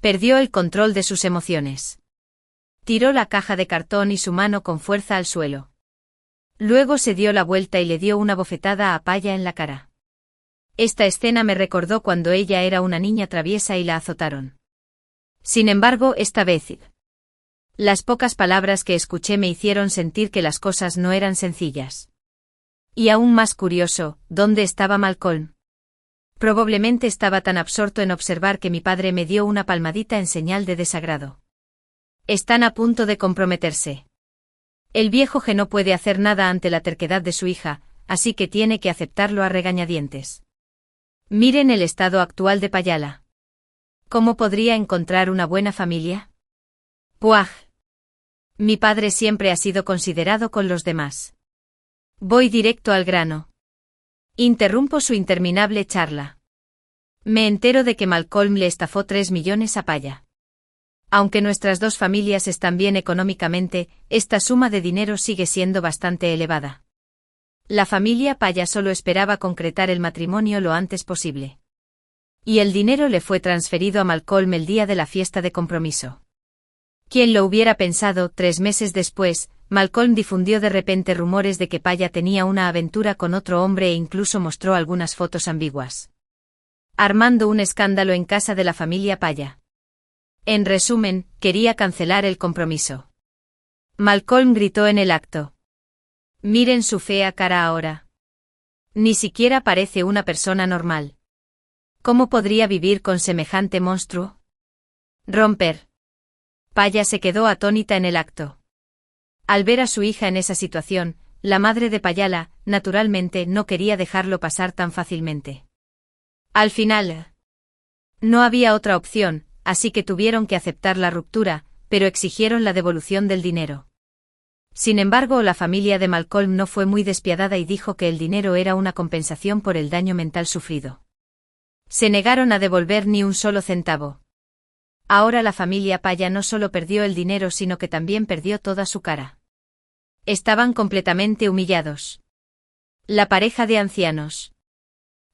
perdió el control de sus emociones. Tiró la caja de cartón y su mano con fuerza al suelo. Luego se dio la vuelta y le dio una bofetada a Paya en la cara. Esta escena me recordó cuando ella era una niña traviesa y la azotaron. Sin embargo, esta vez, las pocas palabras que escuché me hicieron sentir que las cosas no eran sencillas. Y aún más curioso, ¿dónde estaba Malcolm? Probablemente estaba tan absorto en observar que mi padre me dio una palmadita en señal de desagrado. Están a punto de comprometerse. El viejo G no puede hacer nada ante la terquedad de su hija, así que tiene que aceptarlo a regañadientes. Miren el estado actual de Payala. ¿Cómo podría encontrar una buena familia? ¡Puaj! Mi padre siempre ha sido considerado con los demás. Voy directo al grano. Interrumpo su interminable charla. Me entero de que Malcolm le estafó 3 millones a Paya. Aunque nuestras dos familias están bien económicamente, esta suma de dinero sigue siendo bastante elevada. La familia Paya solo esperaba concretar el matrimonio lo antes posible. Y el dinero le fue transferido a Malcolm el día de la fiesta de compromiso. ¿Quién lo hubiera pensado? 3 meses después, Malcolm difundió de repente rumores de que Paya tenía una aventura con otro hombre e incluso mostró algunas fotos ambiguas. Armando un escándalo en casa de la familia Paya. En resumen, quería cancelar el compromiso. Malcolm gritó en el acto. Miren su fea cara ahora. Ni siquiera parece una persona normal. ¿Cómo podría vivir con semejante monstruo? Romper. Paya se quedó atónita en el acto. Al ver a su hija en esa situación, la madre de Payala, naturalmente, no quería dejarlo pasar tan fácilmente. Al final, no había otra opción, así que tuvieron que aceptar la ruptura, pero exigieron la devolución del dinero. Sin embargo, la familia de Malcolm no fue muy despiadada y dijo que el dinero era una compensación por el daño mental sufrido. Se negaron a devolver ni un solo centavo. Ahora la familia Paya no solo perdió el dinero sino que también perdió toda su cara. Estaban completamente humillados. La pareja de ancianos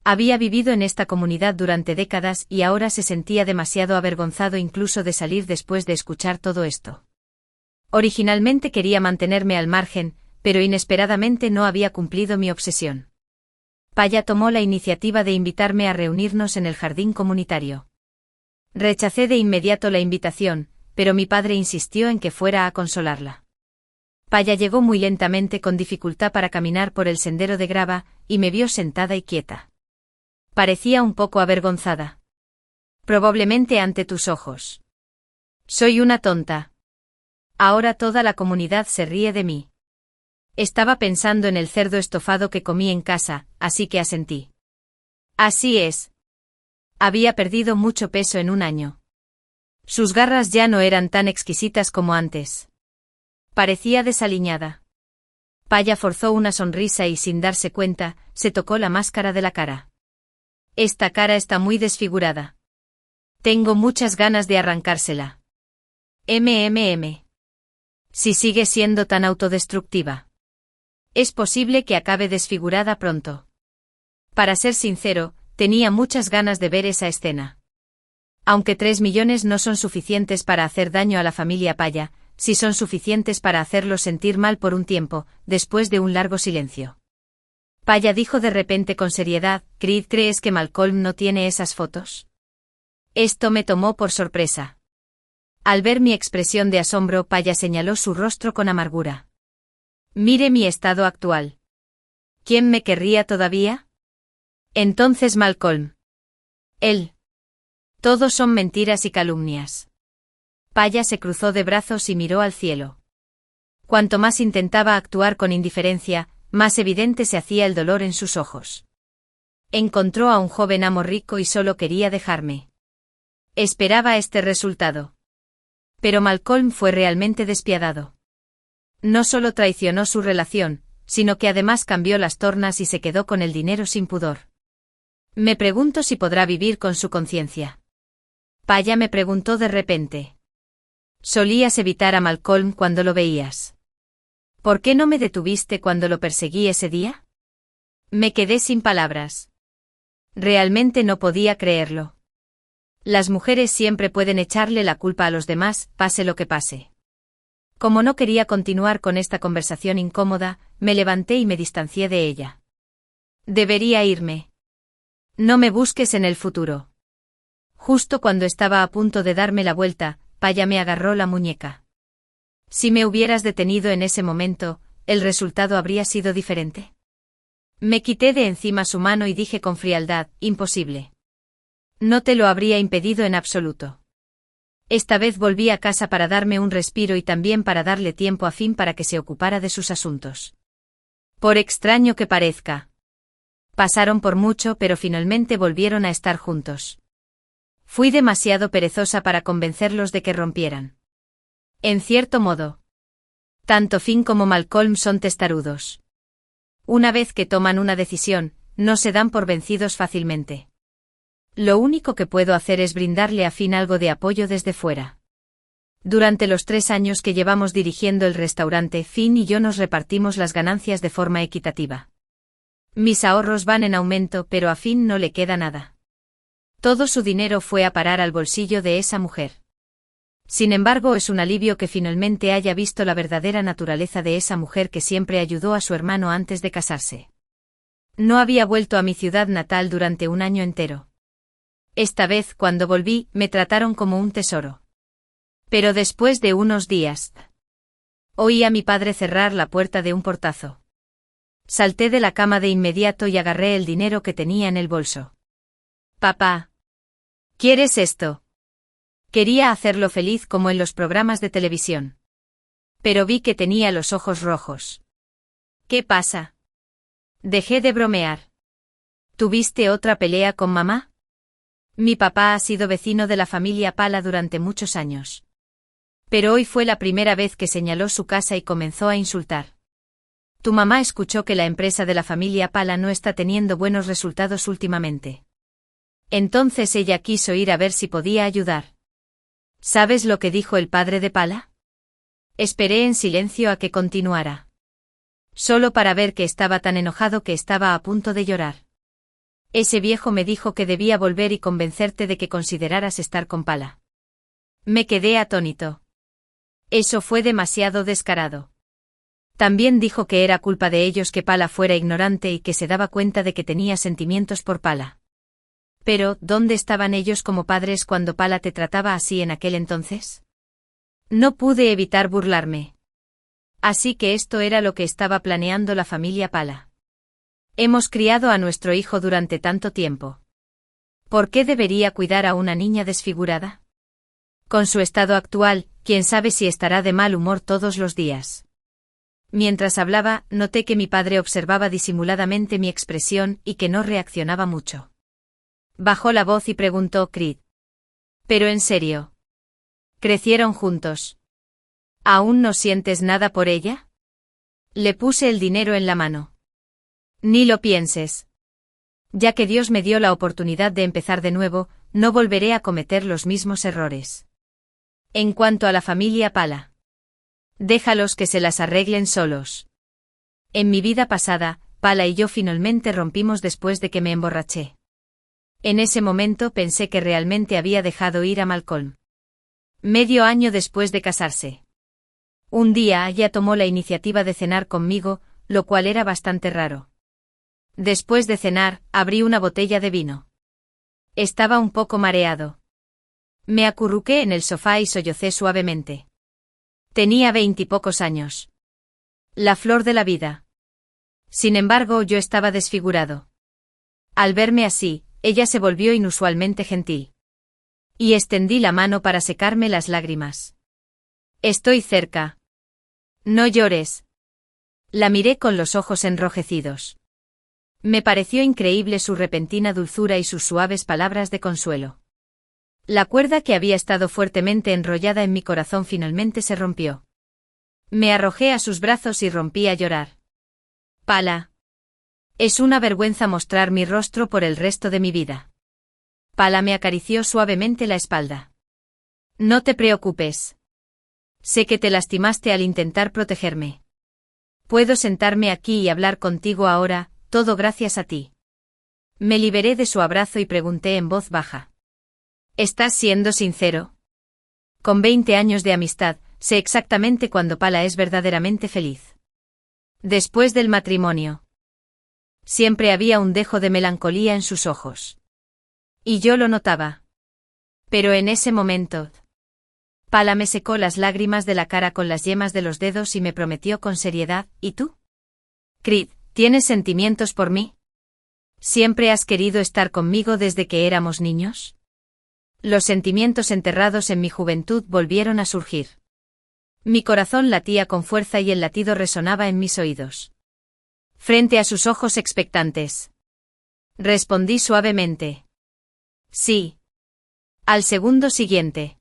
había vivido en esta comunidad durante décadas y ahora se sentía demasiado avergonzado incluso de salir después de escuchar todo esto. Originalmente quería mantenerme al margen, pero inesperadamente no había cumplido mi obsesión. Paya tomó la iniciativa de invitarme a reunirnos en el jardín comunitario. Rechacé de inmediato la invitación, pero mi padre insistió en que fuera a consolarla. Paya llegó muy lentamente con dificultad para caminar por el sendero de grava, y me vio sentada y quieta. Parecía un poco avergonzada. Probablemente ante tus ojos. Soy una tonta. Ahora toda la comunidad se ríe de mí. Estaba pensando en el cerdo estofado que comí en casa, así que asentí. Así es. Había perdido mucho peso en un año. Sus garras ya no eran tan exquisitas como antes. Parecía desaliñada. Paya forzó una sonrisa y sin darse cuenta, se tocó la máscara de la cara. Esta cara está muy desfigurada. Tengo muchas ganas de arrancársela. Si sigue siendo tan autodestructiva. Es posible que acabe desfigurada pronto. Para ser sincero, tenía muchas ganas de ver esa escena. Aunque 3 millones no son suficientes para hacer daño a la familia Paya, sí son suficientes para hacerlo sentir mal por un tiempo, después de un largo silencio. Paya dijo de repente con seriedad, Creed, ¿crees que Malcolm no tiene esas fotos? Esto me tomó por sorpresa. Al ver mi expresión de asombro, Paya señaló su rostro con amargura. Mire mi estado actual. ¿Quién me querría todavía? Entonces Malcolm. Él. Todos son mentiras y calumnias. Paya se cruzó de brazos y miró al cielo. Cuanto más intentaba actuar con indiferencia, más evidente se hacía el dolor en sus ojos. Encontró a un joven amo rico y solo quería dejarme. Esperaba este resultado. Pero Malcolm fue realmente despiadado. No solo traicionó su relación, sino que además cambió las tornas y se quedó con el dinero sin pudor. Me pregunto si podrá vivir con su conciencia. Paya me preguntó de repente. Solías evitar a Malcolm cuando lo veías. ¿Por qué no me detuviste cuando lo perseguí ese día? Me quedé sin palabras. Realmente no podía creerlo. Las mujeres siempre pueden echarle la culpa a los demás, pase lo que pase. Como no quería continuar con esta conversación incómoda, me levanté y me distancié de ella. Debería irme. No me busques en el futuro. Justo cuando estaba a punto de darme la vuelta, Paya me agarró la muñeca. Si me hubieras detenido en ese momento, ¿el resultado habría sido diferente? Me quité de encima su mano y dije con frialdad, imposible. No te lo habría impedido en absoluto. Esta vez volví a casa para darme un respiro y también para darle tiempo a Finn para que se ocupara de sus asuntos. Por extraño que parezca. Pasaron por mucho, pero finalmente volvieron a estar juntos. Fui demasiado perezosa para convencerlos de que rompieran. En cierto modo. Tanto Finn como Malcolm son testarudos. Una vez que toman una decisión, no se dan por vencidos fácilmente. Lo único que puedo hacer es brindarle a Finn algo de apoyo desde fuera. Durante los 3 años que llevamos dirigiendo el restaurante, Finn y yo nos repartimos las ganancias de forma equitativa. Mis ahorros van en aumento, pero a Finn no le queda nada. Todo su dinero fue a parar al bolsillo de esa mujer. Sin embargo, es un alivio que finalmente haya visto la verdadera naturaleza de esa mujer que siempre ayudó a su hermano antes de casarse. No había vuelto a mi ciudad natal durante un año entero. Esta vez, cuando volví, me trataron como un tesoro. Pero después de unos días, oí a mi padre cerrar la puerta de un portazo. Salté de la cama de inmediato y agarré el dinero que tenía en el bolso. Papá. ¿Quieres esto? Quería hacerlo feliz como en los programas de televisión. Pero vi que tenía los ojos rojos. ¿Qué pasa? Dejé de bromear. ¿Tuviste otra pelea con mamá? Mi papá ha sido vecino de la familia Pala durante muchos años. Pero hoy fue la primera vez que señaló su casa y comenzó a insultar. Tu mamá escuchó que la empresa de la familia Pala no está teniendo buenos resultados últimamente. Entonces ella quiso ir a ver si podía ayudar. ¿Sabes lo que dijo el padre de Pala? Esperé en silencio a que continuara. Solo para ver que estaba tan enojado que estaba a punto de llorar. Ese viejo me dijo que debía volver y convencerte de que consideraras estar con Pala. Me quedé atónito. Eso fue demasiado descarado. También dijo que era culpa de ellos que Pala fuera ignorante y que se daba cuenta de que tenía sentimientos por Pala. Pero, ¿dónde estaban ellos como padres cuando Pala te trataba así en aquel entonces? No pude evitar burlarme. Así que esto era lo que estaba planeando la familia Pala. Hemos criado a nuestro hijo durante tanto tiempo. ¿Por qué debería cuidar a una niña desfigurada? Con su estado actual, quién sabe si estará de mal humor todos los días. Mientras hablaba, noté que mi padre observaba disimuladamente mi expresión y que no reaccionaba mucho. Bajó la voz y preguntó Creed. ¿Pero en serio? ¿Crecieron juntos? ¿Aún no sientes nada por ella? Le puse el dinero en la mano. Ni lo pienses. Ya que Dios me dio la oportunidad de empezar de nuevo, no volveré a cometer los mismos errores. En cuanto a la familia Pala, déjalos que se las arreglen solos. En mi vida pasada, Pala y yo finalmente rompimos después de que me emborraché. En ese momento pensé que realmente había dejado ir a Malcolm. Medio año después de casarse. Un día ella tomó la iniciativa de cenar conmigo, lo cual era bastante raro. Después de cenar, abrí una botella de vino. Estaba un poco mareado. Me acurruqué en el sofá y sollocé suavemente. Tenía 20 y pocos años. La flor de la vida. Sin embargo, yo estaba desfigurado. Al verme así, ella se volvió inusualmente gentil. Y extendí la mano para secarme las lágrimas. Estoy cerca. No llores. La miré con los ojos enrojecidos. Me pareció increíble su repentina dulzura y sus suaves palabras de consuelo. La cuerda que había estado fuertemente enrollada en mi corazón finalmente se rompió. Me arrojé a sus brazos y rompí a llorar. Pala. Es una vergüenza mostrar mi rostro por el resto de mi vida. Pala me acarició suavemente la espalda. No te preocupes. Sé que te lastimaste al intentar protegerme. Puedo sentarme aquí y hablar contigo ahora, todo gracias a ti. Me liberé de su abrazo y pregunté en voz baja. ¿Estás siendo sincero? Con 20 años de amistad, sé exactamente cuándo Pala es verdaderamente feliz. Después del matrimonio. Siempre había un dejo de melancolía en sus ojos. Y yo lo notaba. Pero en ese momento, Pala me secó las lágrimas de la cara con las yemas de los dedos y me prometió con seriedad, ¿y tú? Creed, ¿tienes sentimientos por mí? ¿Siempre has querido estar conmigo desde que éramos niños? Los sentimientos enterrados en mi juventud volvieron a surgir. Mi corazón latía con fuerza y el latido resonaba en mis oídos. Frente a sus ojos expectantes. Respondí suavemente. Sí. Al segundo siguiente.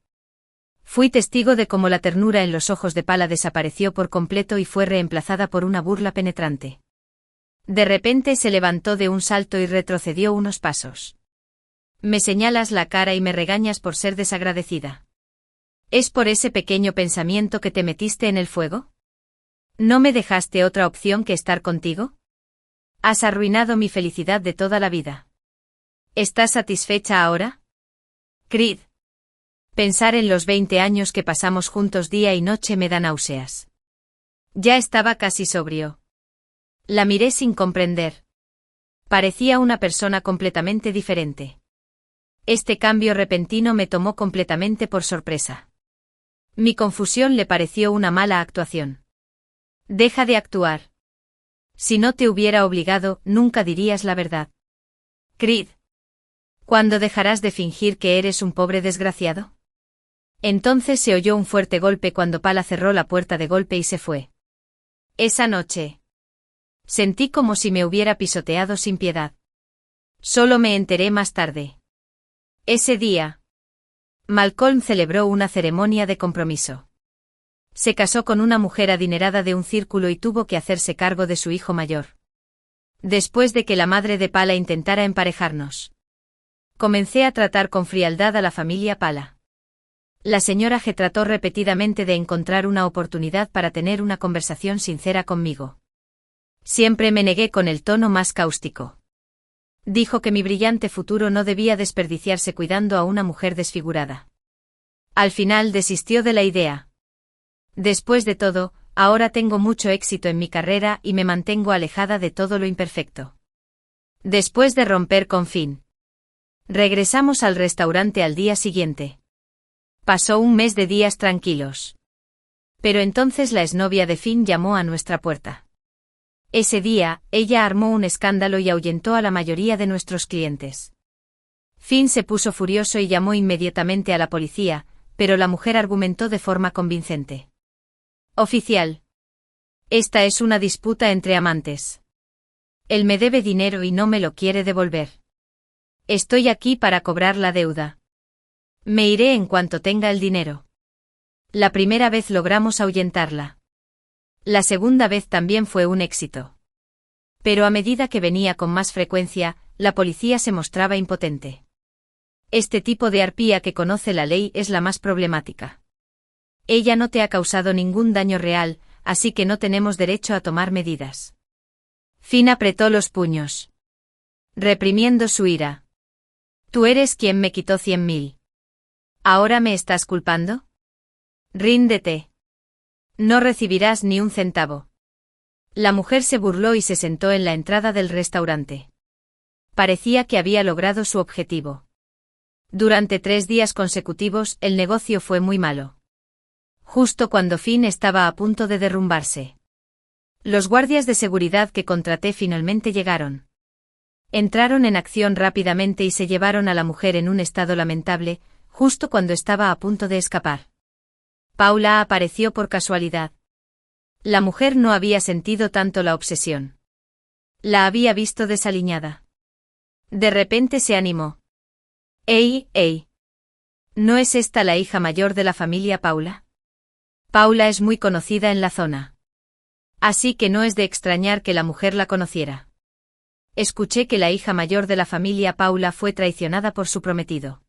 Fui testigo de cómo la ternura en los ojos de Pala desapareció por completo y fue reemplazada por una burla penetrante. De repente se levantó de un salto y retrocedió unos pasos. Me señalas la cara y me regañas por ser desagradecida. ¿Es por ese pequeño pensamiento que te metiste en el fuego? ¿No me dejaste otra opción que estar contigo? Has arruinado mi felicidad de toda la vida. ¿Estás satisfecha ahora? Creed. Pensar en los 20 años que pasamos juntos día y noche me da náuseas. Ya estaba casi sobrio. La miré sin comprender. Parecía una persona completamente diferente. Este cambio repentino me tomó completamente por sorpresa. Mi confusión le pareció una mala actuación. Deja de actuar. Si no te hubiera obligado, nunca dirías la verdad. Creed. ¿Cuándo dejarás de fingir que eres un pobre desgraciado? Entonces se oyó un fuerte golpe cuando Pala cerró la puerta de golpe y se fue. Esa noche. Sentí como si me hubiera pisoteado sin piedad. Solo me enteré más tarde. Ese día, Malcolm celebró una ceremonia de compromiso. Se casó con una mujer adinerada de un círculo y tuvo que hacerse cargo de su hijo mayor. Después de que la madre de Pala intentara emparejarnos, comencé a tratar con frialdad a la familia Pala. La señora G trató repetidamente de encontrar una oportunidad para tener una conversación sincera conmigo. Siempre me negué con el tono más cáustico. Dijo que mi brillante futuro no debía desperdiciarse cuidando a una mujer desfigurada. Al final desistió de la idea. Después de todo, ahora tengo mucho éxito en mi carrera y me mantengo alejada de todo lo imperfecto. Después de romper con Finn, regresamos al restaurante al día siguiente. Pasó un mes de días tranquilos. Pero entonces la exnovia de Finn llamó a nuestra puerta. Ese día, ella armó un escándalo y ahuyentó a la mayoría de nuestros clientes. Finn se puso furioso y llamó inmediatamente a la policía, pero la mujer argumentó de forma convincente. Oficial. Esta es una disputa entre amantes. Él me debe dinero y no me lo quiere devolver. Estoy aquí para cobrar la deuda. Me iré en cuanto tenga el dinero. La primera vez logramos ahuyentarla. La segunda vez también fue un éxito. Pero a medida que venía con más frecuencia, la policía se mostraba impotente. Este tipo de arpía que conoce la ley es la más problemática. Ella no te ha causado ningún daño real, así que no tenemos derecho a tomar medidas. Finn apretó los puños, reprimiendo su ira. Tú eres quien me quitó 100.000. ¿Ahora me estás culpando? Ríndete. No recibirás ni un centavo. La mujer se burló y se sentó en la entrada del restaurante. Parecía que había logrado su objetivo. Durante 3 días consecutivos, el negocio fue muy malo. Justo cuando Finn estaba a punto de derrumbarse. Los guardias de seguridad que contraté finalmente llegaron. Entraron en acción rápidamente y se llevaron a la mujer en un estado lamentable, justo cuando estaba a punto de escapar. Paula apareció por casualidad. La mujer no había sentido tanto la obsesión. La había visto desaliñada. De repente se animó. ¡Ey, ey! ¿No es esta la hija mayor de la familia Paula? Paula es muy conocida en la zona. Así que no es de extrañar que la mujer la conociera. Escuché que la hija mayor de la familia Paula fue traicionada por su prometido.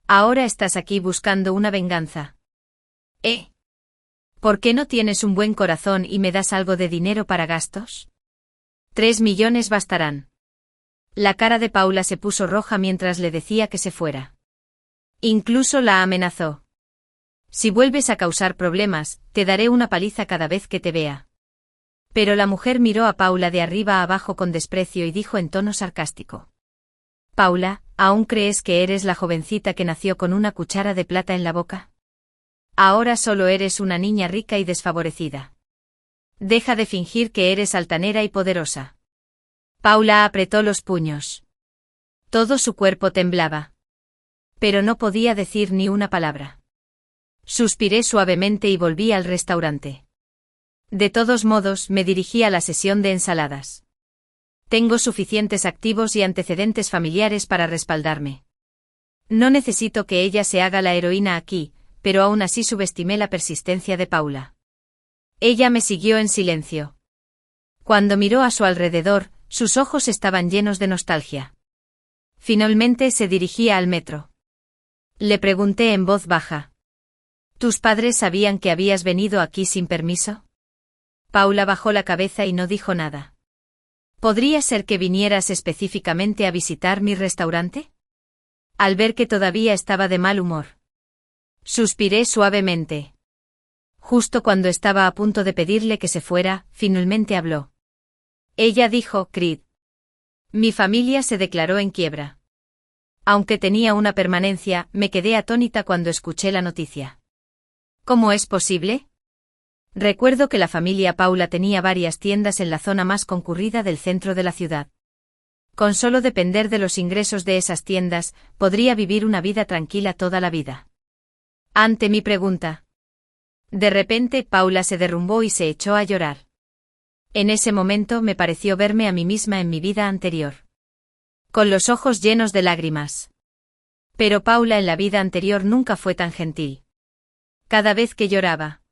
Ahora estás aquí buscando una venganza. ¿Por qué no tienes un buen corazón y me das algo de dinero para gastos? 3 millones bastarán. La cara de Paula se puso roja mientras le decía que se fuera. Incluso la amenazó. Si vuelves a causar problemas, te daré una paliza cada vez que te vea. Pero la mujer miró a Paula de arriba a abajo con desprecio y dijo en tono sarcástico. Paula, ¿aún crees que eres la jovencita que nació con una cuchara de plata en la boca? Ahora solo eres una niña rica y desfavorecida. Deja de fingir que eres altanera y poderosa. Paula apretó los puños. Todo su cuerpo temblaba. Pero no podía decir ni una palabra. Suspiré suavemente y volví al restaurante. De todos modos, me dirigí a la sesión de ensaladas. Tengo suficientes activos y antecedentes familiares para respaldarme. No necesito que ella se haga la heroína aquí, pero aún así subestimé la persistencia de Paula. Ella me siguió en silencio. Cuando miró a su alrededor, sus ojos estaban llenos de nostalgia. Finalmente se dirigía al metro. Le pregunté en voz baja. ¿Tus padres sabían que habías venido aquí sin permiso? Paula bajó la cabeza y no dijo nada. ¿Podría ser que vinieras específicamente a visitar mi restaurante? Al ver que todavía estaba de mal humor. Suspiré suavemente. Justo cuando estaba a punto de pedirle que se fuera, finalmente habló. Ella dijo, Creed. Mi familia se declaró en quiebra. Aunque tenía una permanencia, me quedé atónita cuando escuché la noticia. ¿Cómo es posible? Recuerdo que la familia Paula tenía varias tiendas en la zona más concurrida del centro de la ciudad. Con solo depender de los ingresos de esas tiendas, podría vivir una vida tranquila toda la vida. Ante mi pregunta. De repente, Paula se derrumbó y se echó a llorar. En ese momento me pareció verme a mí misma en mi vida anterior. Con los ojos llenos de lágrimas. Pero Paula en la vida anterior nunca fue tan gentil. Cada vez que lloraba.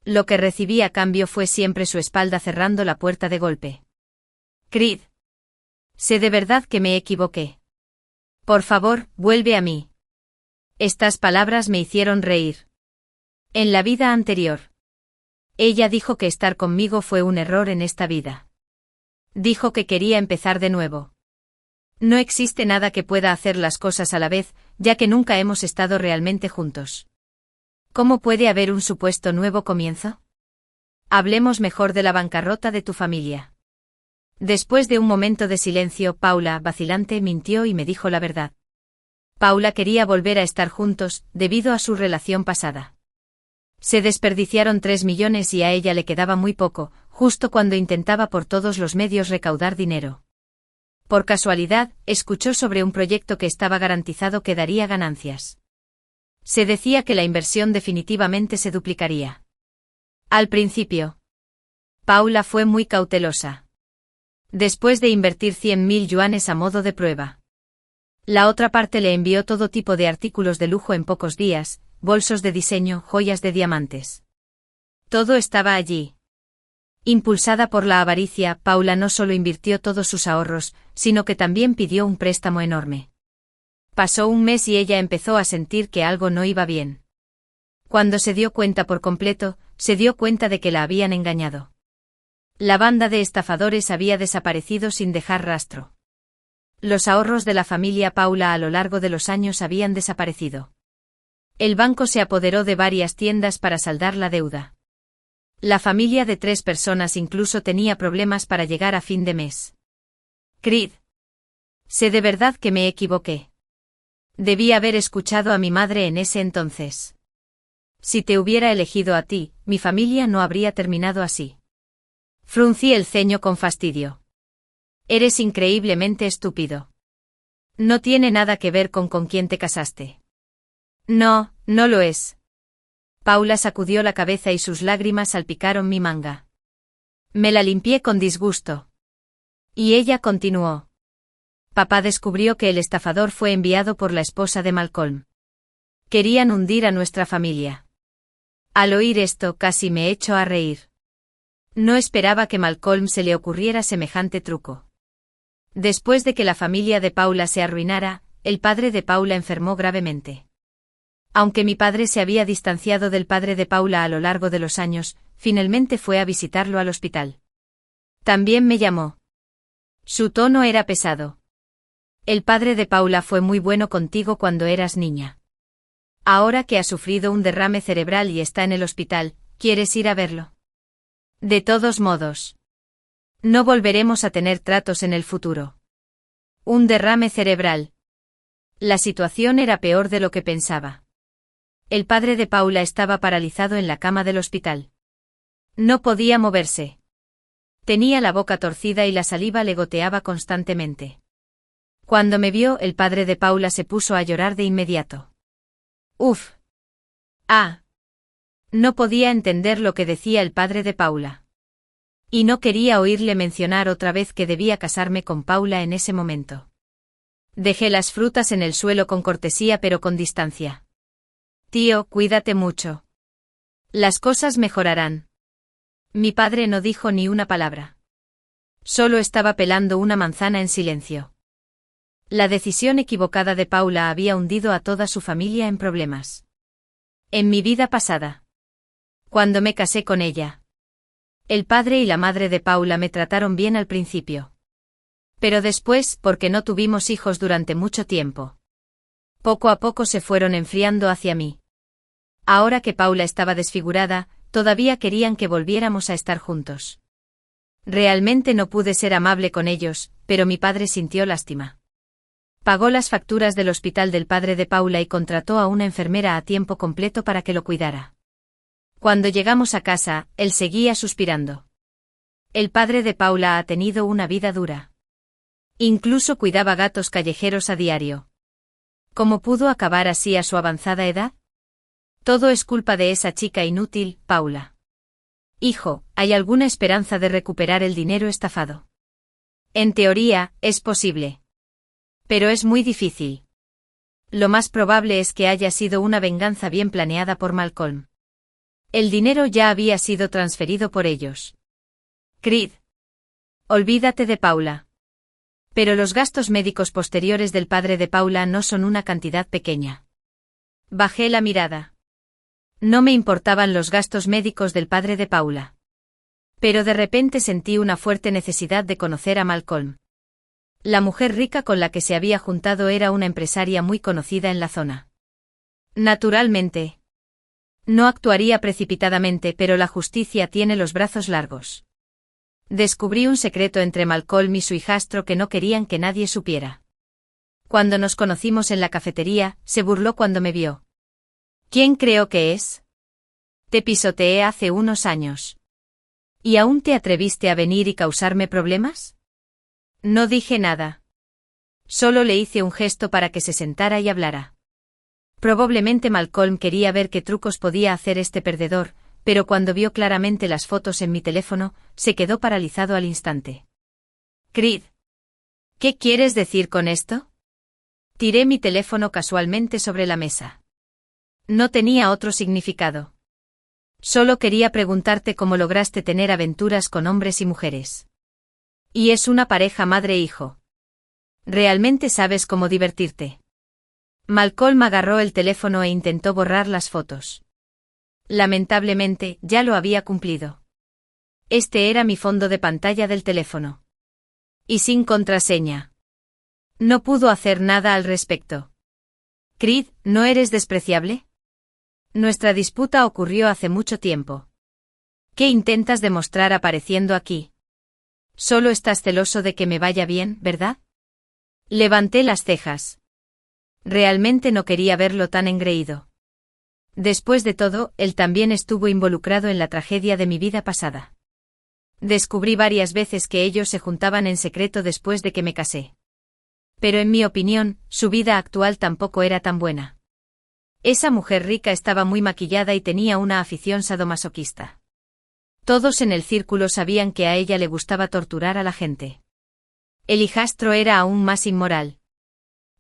Lo que recibí a cambio fue siempre su espalda cerrando la puerta de golpe. Creed. Sé de verdad que me equivoqué. Por favor, vuelve a mí. Estas palabras me hicieron reír. En la vida anterior. Ella dijo que estar conmigo fue un error en esta vida. Dijo que quería empezar de nuevo. No existe nada que pueda hacer las cosas a la vez, ya que nunca hemos estado realmente juntos. ¿Cómo puede haber un supuesto nuevo comienzo? Hablemos mejor de la bancarrota de tu familia. Después de un momento de silencio, Paula, vacilante, mintió y me dijo la verdad. Paula quería volver a estar juntos, debido a su relación pasada. Se desperdiciaron 3 millones y a ella le quedaba muy poco, justo cuando intentaba por todos los medios recaudar dinero. Por casualidad, escuchó sobre un proyecto que estaba garantizado que daría ganancias. Se decía que la inversión definitivamente se duplicaría. Al principio, Paula fue muy cautelosa. Después de invertir 100.000 yuanes a modo de prueba. La otra parte le envió todo tipo de artículos de lujo en pocos días, bolsos de diseño, joyas de diamantes. Todo estaba allí. Impulsada por la avaricia, Paula no solo invirtió todos sus ahorros, sino que también pidió un préstamo enorme. Pasó un mes y ella empezó a sentir que algo no iba bien. Cuando se dio cuenta por completo, se dio cuenta de que la habían engañado. La banda de estafadores había desaparecido sin dejar rastro. Los ahorros de la familia Paula a lo largo de los años habían desaparecido. El banco se apoderó de varias tiendas para saldar la deuda. La familia de 3 personas incluso tenía problemas para llegar a fin de mes. Creed. Sé de verdad que me equivoqué. Debí haber escuchado a mi madre en ese entonces. Si te hubiera elegido a ti, mi familia no habría terminado así. Fruncí el ceño con fastidio. Eres increíblemente estúpido. No tiene nada que ver con quién te casaste. No, no lo es. Paula sacudió la cabeza y sus lágrimas salpicaron mi manga. Me la limpié con disgusto. Y ella continuó. Papá descubrió que el estafador fue enviado por la esposa de Malcolm. Querían hundir a nuestra familia. Al oír esto casi me echo a reír. No esperaba que Malcolm se le ocurriera semejante truco. Después de que la familia de Paula se arruinara, el padre de Paula enfermó gravemente. Aunque mi padre se había distanciado del padre de Paula a lo largo de los años, finalmente fue a visitarlo al hospital. También me llamó. Su tono era pesado. El padre de Paula fue muy bueno contigo cuando eras niña. Ahora que ha sufrido un derrame cerebral y está en el hospital, ¿quieres ir a verlo? De todos modos. No volveremos a tener tratos en el futuro. Un derrame cerebral. La situación era peor de lo que pensaba. El padre de Paula estaba paralizado en la cama del hospital. No podía moverse. Tenía la boca torcida y la saliva le goteaba constantemente. Cuando me vio, el padre de Paula se puso a llorar de inmediato. Uf. Ah. No podía entender lo que decía el padre de Paula. Y no quería oírle mencionar otra vez que debía casarme con Paula en ese momento. Dejé las frutas en el suelo con cortesía pero con distancia. Tío, cuídate mucho. Las cosas mejorarán. Mi padre no dijo ni una palabra. Solo estaba pelando una manzana en silencio. La decisión equivocada de Paula había hundido a toda su familia en problemas. En mi vida pasada. Cuando me casé con ella. El padre y la madre de Paula me trataron bien al principio. Pero después, porque no tuvimos hijos durante mucho tiempo. Poco a poco se fueron enfriando hacia mí. Ahora que Paula estaba desfigurada, todavía querían que volviéramos a estar juntos. Realmente no pude ser amable con ellos, pero mi padre sintió lástima. Pagó las facturas del hospital del padre de Paula y contrató a una enfermera a tiempo completo para que lo cuidara. Cuando llegamos a casa, él seguía suspirando. El padre de Paula ha tenido una vida dura. Incluso cuidaba gatos callejeros a diario. ¿Cómo pudo acabar así a su avanzada edad? Todo es culpa de esa chica inútil, Paula. Hijo, ¿hay alguna esperanza de recuperar el dinero estafado? En teoría, es posible. Pero es muy difícil. Lo más probable es que haya sido una venganza bien planeada por Malcolm. El dinero ya había sido transferido por ellos. Creed. Olvídate de Paula. Pero los gastos médicos posteriores del padre de Paula no son una cantidad pequeña. Bajé la mirada. No me importaban los gastos médicos del padre de Paula. Pero de repente sentí una fuerte necesidad de conocer a Malcolm. La mujer rica con la que se había juntado era una empresaria muy conocida en la zona. Naturalmente. No actuaría precipitadamente, pero la justicia tiene los brazos largos. Descubrí un secreto entre Malcolm y su hijastro que no querían que nadie supiera. Cuando nos conocimos en la cafetería, se burló cuando me vio. ¿Quién creo que es? Te pisoteé hace unos años. ¿Y aún te atreviste a venir y causarme problemas? No dije nada. Solo le hice un gesto para que se sentara y hablara. Probablemente Malcolm quería ver qué trucos podía hacer este perdedor, pero cuando vio claramente las fotos en mi teléfono, se quedó paralizado al instante. Creed. ¿Qué quieres decir con esto? Tiré mi teléfono casualmente sobre la mesa. No tenía otro significado. Solo quería preguntarte cómo lograste tener aventuras con hombres y mujeres. Y es una pareja madre-hijo. ¿Realmente sabes cómo divertirte? Malcolm agarró el teléfono e intentó borrar las fotos. Lamentablemente, ya lo había cumplido. Este era mi fondo de pantalla del teléfono. Y sin contraseña. No pudo hacer nada al respecto. Creed, ¿no eres despreciable? Nuestra disputa ocurrió hace mucho tiempo. ¿Qué intentas demostrar apareciendo aquí? Solo estás celoso de que me vaya bien, ¿verdad? Levanté las cejas. Realmente no quería verlo tan engreído. Después de todo, él también estuvo involucrado en la tragedia de mi vida pasada. Descubrí varias veces que ellos se juntaban en secreto después de que me casé. Pero en mi opinión, su vida actual tampoco era tan buena. Esa mujer rica estaba muy maquillada y tenía una afición sadomasoquista. Todos en el círculo sabían que a ella le gustaba torturar a la gente. El hijastro era aún más inmoral.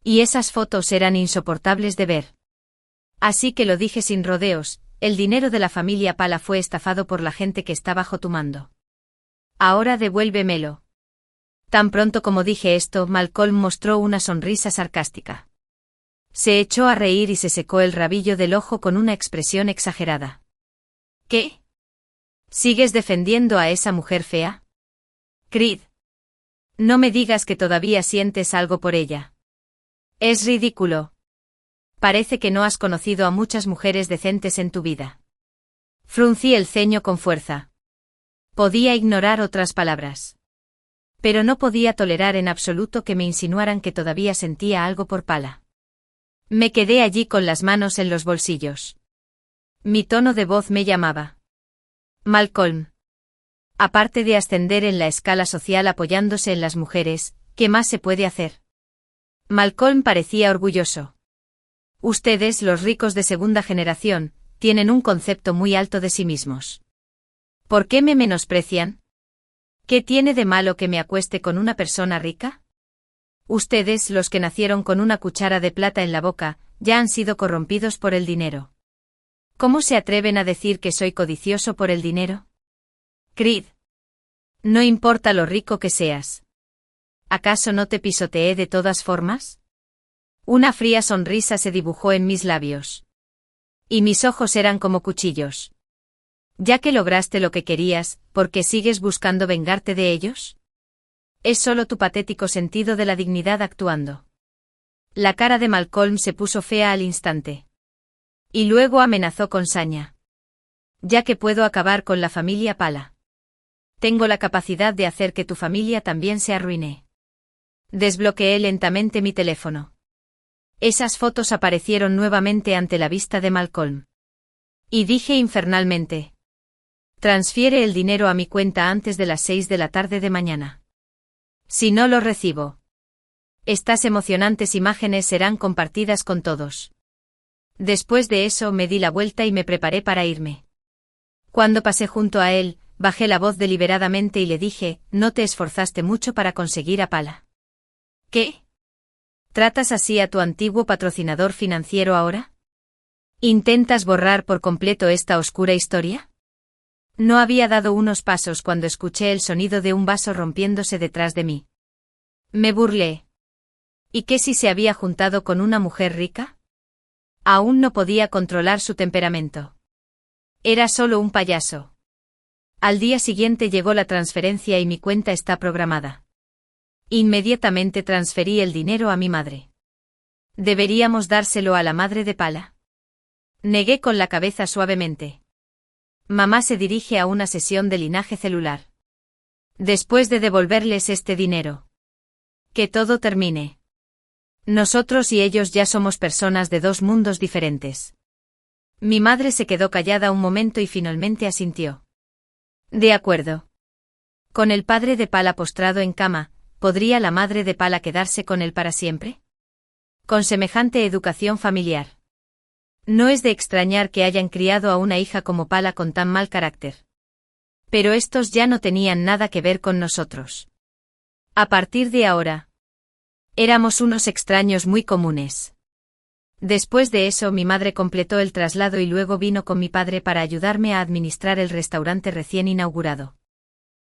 Y esas fotos eran insoportables de ver. Así que lo dije sin rodeos, el dinero de la familia Pala fue estafado por la gente que está bajo tu mando. Ahora devuélvemelo. Tan pronto como dije esto, Malcolm mostró una sonrisa sarcástica. Se echó a reír y se secó el rabillo del ojo con una expresión exagerada. ¿Qué? ¿Sigues defendiendo a esa mujer fea? Creed. No me digas que todavía sientes algo por ella. Es ridículo. Parece que no has conocido a muchas mujeres decentes en tu vida. Fruncí el ceño con fuerza. Podía ignorar otras palabras. Pero no podía tolerar en absoluto que me insinuaran que todavía sentía algo por Pala. Me quedé allí con las manos en los bolsillos. Mi tono de voz me llamaba. Malcolm. Aparte de ascender en la escala social apoyándose en las mujeres, ¿qué más se puede hacer? Malcolm parecía orgulloso. Ustedes, los ricos de segunda generación, tienen un concepto muy alto de sí mismos. ¿Por qué me menosprecian? ¿Qué tiene de malo que me acueste con una persona rica? Ustedes, los que nacieron con una cuchara de plata en la boca, ya han sido corrompidos por el dinero. ¿Cómo se atreven a decir que soy codicioso por el dinero? Creed. No importa lo rico que seas. ¿Acaso no te pisoteé de todas formas? Una fría sonrisa se dibujó en mis labios. Y mis ojos eran como cuchillos. Ya que lograste lo que querías, ¿por qué sigues buscando vengarte de ellos? Es solo tu patético sentido de la dignidad actuando. La cara de Malcolm se puso fea al instante. Y luego amenazó con saña. Ya que puedo acabar con la familia Pala. Tengo la capacidad de hacer que tu familia también se arruine. Desbloqueé lentamente mi teléfono. Esas fotos aparecieron nuevamente ante la vista de Malcolm. Y dije infernalmente. Transfiere el dinero a mi cuenta antes de las 6 de la tarde de mañana. Si no lo recibo. Estas emocionantes imágenes serán compartidas con todos. Después de eso me di la vuelta y me preparé para irme. Cuando pasé junto a él, bajé la voz deliberadamente y le dije, ¿no te esforzaste mucho para conseguir a Pala? ¿Qué? ¿Tratas así a tu antiguo patrocinador financiero ahora? ¿Intentas borrar por completo esta oscura historia? No había dado unos pasos cuando escuché el sonido de un vaso rompiéndose detrás de mí. Me burlé. ¿Y qué si se había juntado con una mujer rica? Aún no podía controlar su temperamento. Era solo un payaso. Al día siguiente llegó la transferencia y mi cuenta está programada. Inmediatamente transferí el dinero a mi madre. ¿Deberíamos dárselo a la madre de Pala? Negué con la cabeza suavemente. Mamá se dirige a una sesión de linaje celular. Después de devolverles este dinero. Que todo termine. Nosotros y ellos ya somos personas de dos mundos diferentes. Mi madre se quedó callada un momento y finalmente asintió. De acuerdo. Con el padre de Pala postrado en cama, ¿podría la madre de Pala quedarse con él para siempre? Con semejante educación familiar. No es de extrañar que hayan criado a una hija como Pala con tan mal carácter. Pero estos ya no tenían nada que ver con nosotros. A partir de ahora, éramos unos extraños muy comunes. Después de eso mi madre completó el traslado y luego vino con mi padre para ayudarme a administrar el restaurante recién inaugurado.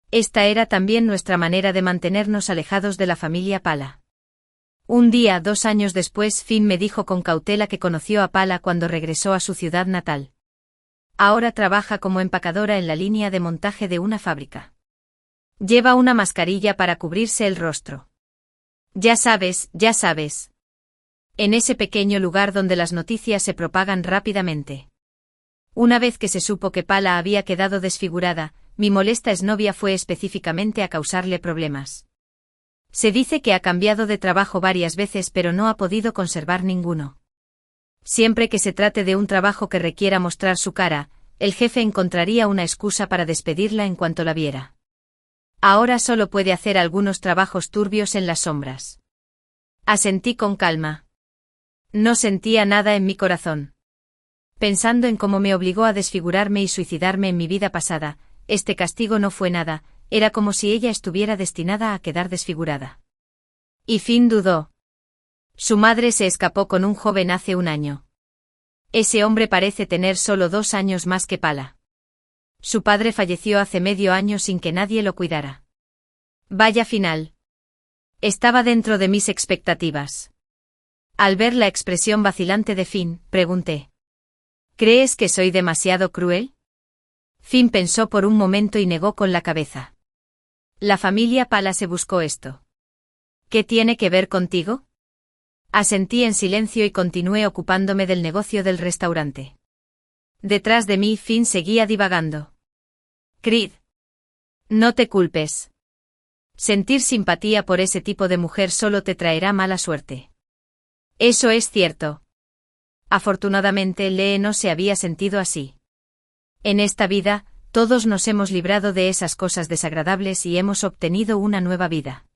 Esta era también nuestra manera de mantenernos alejados de la familia Pala. Un día, 2 años después, Finn me dijo con cautela que conoció a Pala cuando regresó a su ciudad natal. Ahora trabaja como empacadora en la línea de montaje de una fábrica. Lleva una mascarilla para cubrirse el rostro. Ya sabes. En ese pequeño lugar donde las noticias se propagan rápidamente. Una vez que se supo que Pala había quedado desfigurada, mi molesta exnovia fue específicamente a causarle problemas. Se dice que ha cambiado de trabajo varias veces pero no ha podido conservar ninguno. Siempre que se trate de un trabajo que requiera mostrar su cara, el jefe encontraría una excusa para despedirla en cuanto la viera. Ahora solo puede hacer algunos trabajos turbios en las sombras. Asentí con calma. No sentía nada en mi corazón. Pensando en cómo me obligó a desfigurarme y suicidarme en mi vida pasada, este castigo no fue nada, era como si ella estuviera destinada a quedar desfigurada. Y Finn dudó. Su madre se escapó con un joven hace un año. Ese hombre parece tener solo 2 años más que Pala. Su padre falleció hace medio año sin que nadie lo cuidara. Vaya final. Estaba dentro de mis expectativas. Al ver la expresión vacilante de Finn, pregunté. ¿Crees que soy demasiado cruel? Finn pensó por un momento y negó con la cabeza. La familia Pala se buscó esto. ¿Qué tiene que ver contigo? Asentí en silencio y continué ocupándome del negocio del restaurante. Detrás de mí Finn seguía divagando. Creed. No te culpes. Sentir simpatía por ese tipo de mujer solo te traerá mala suerte. Eso es cierto. Afortunadamente Lee no se había sentido así. En esta vida, todos nos hemos librado de esas cosas desagradables y hemos obtenido una nueva vida.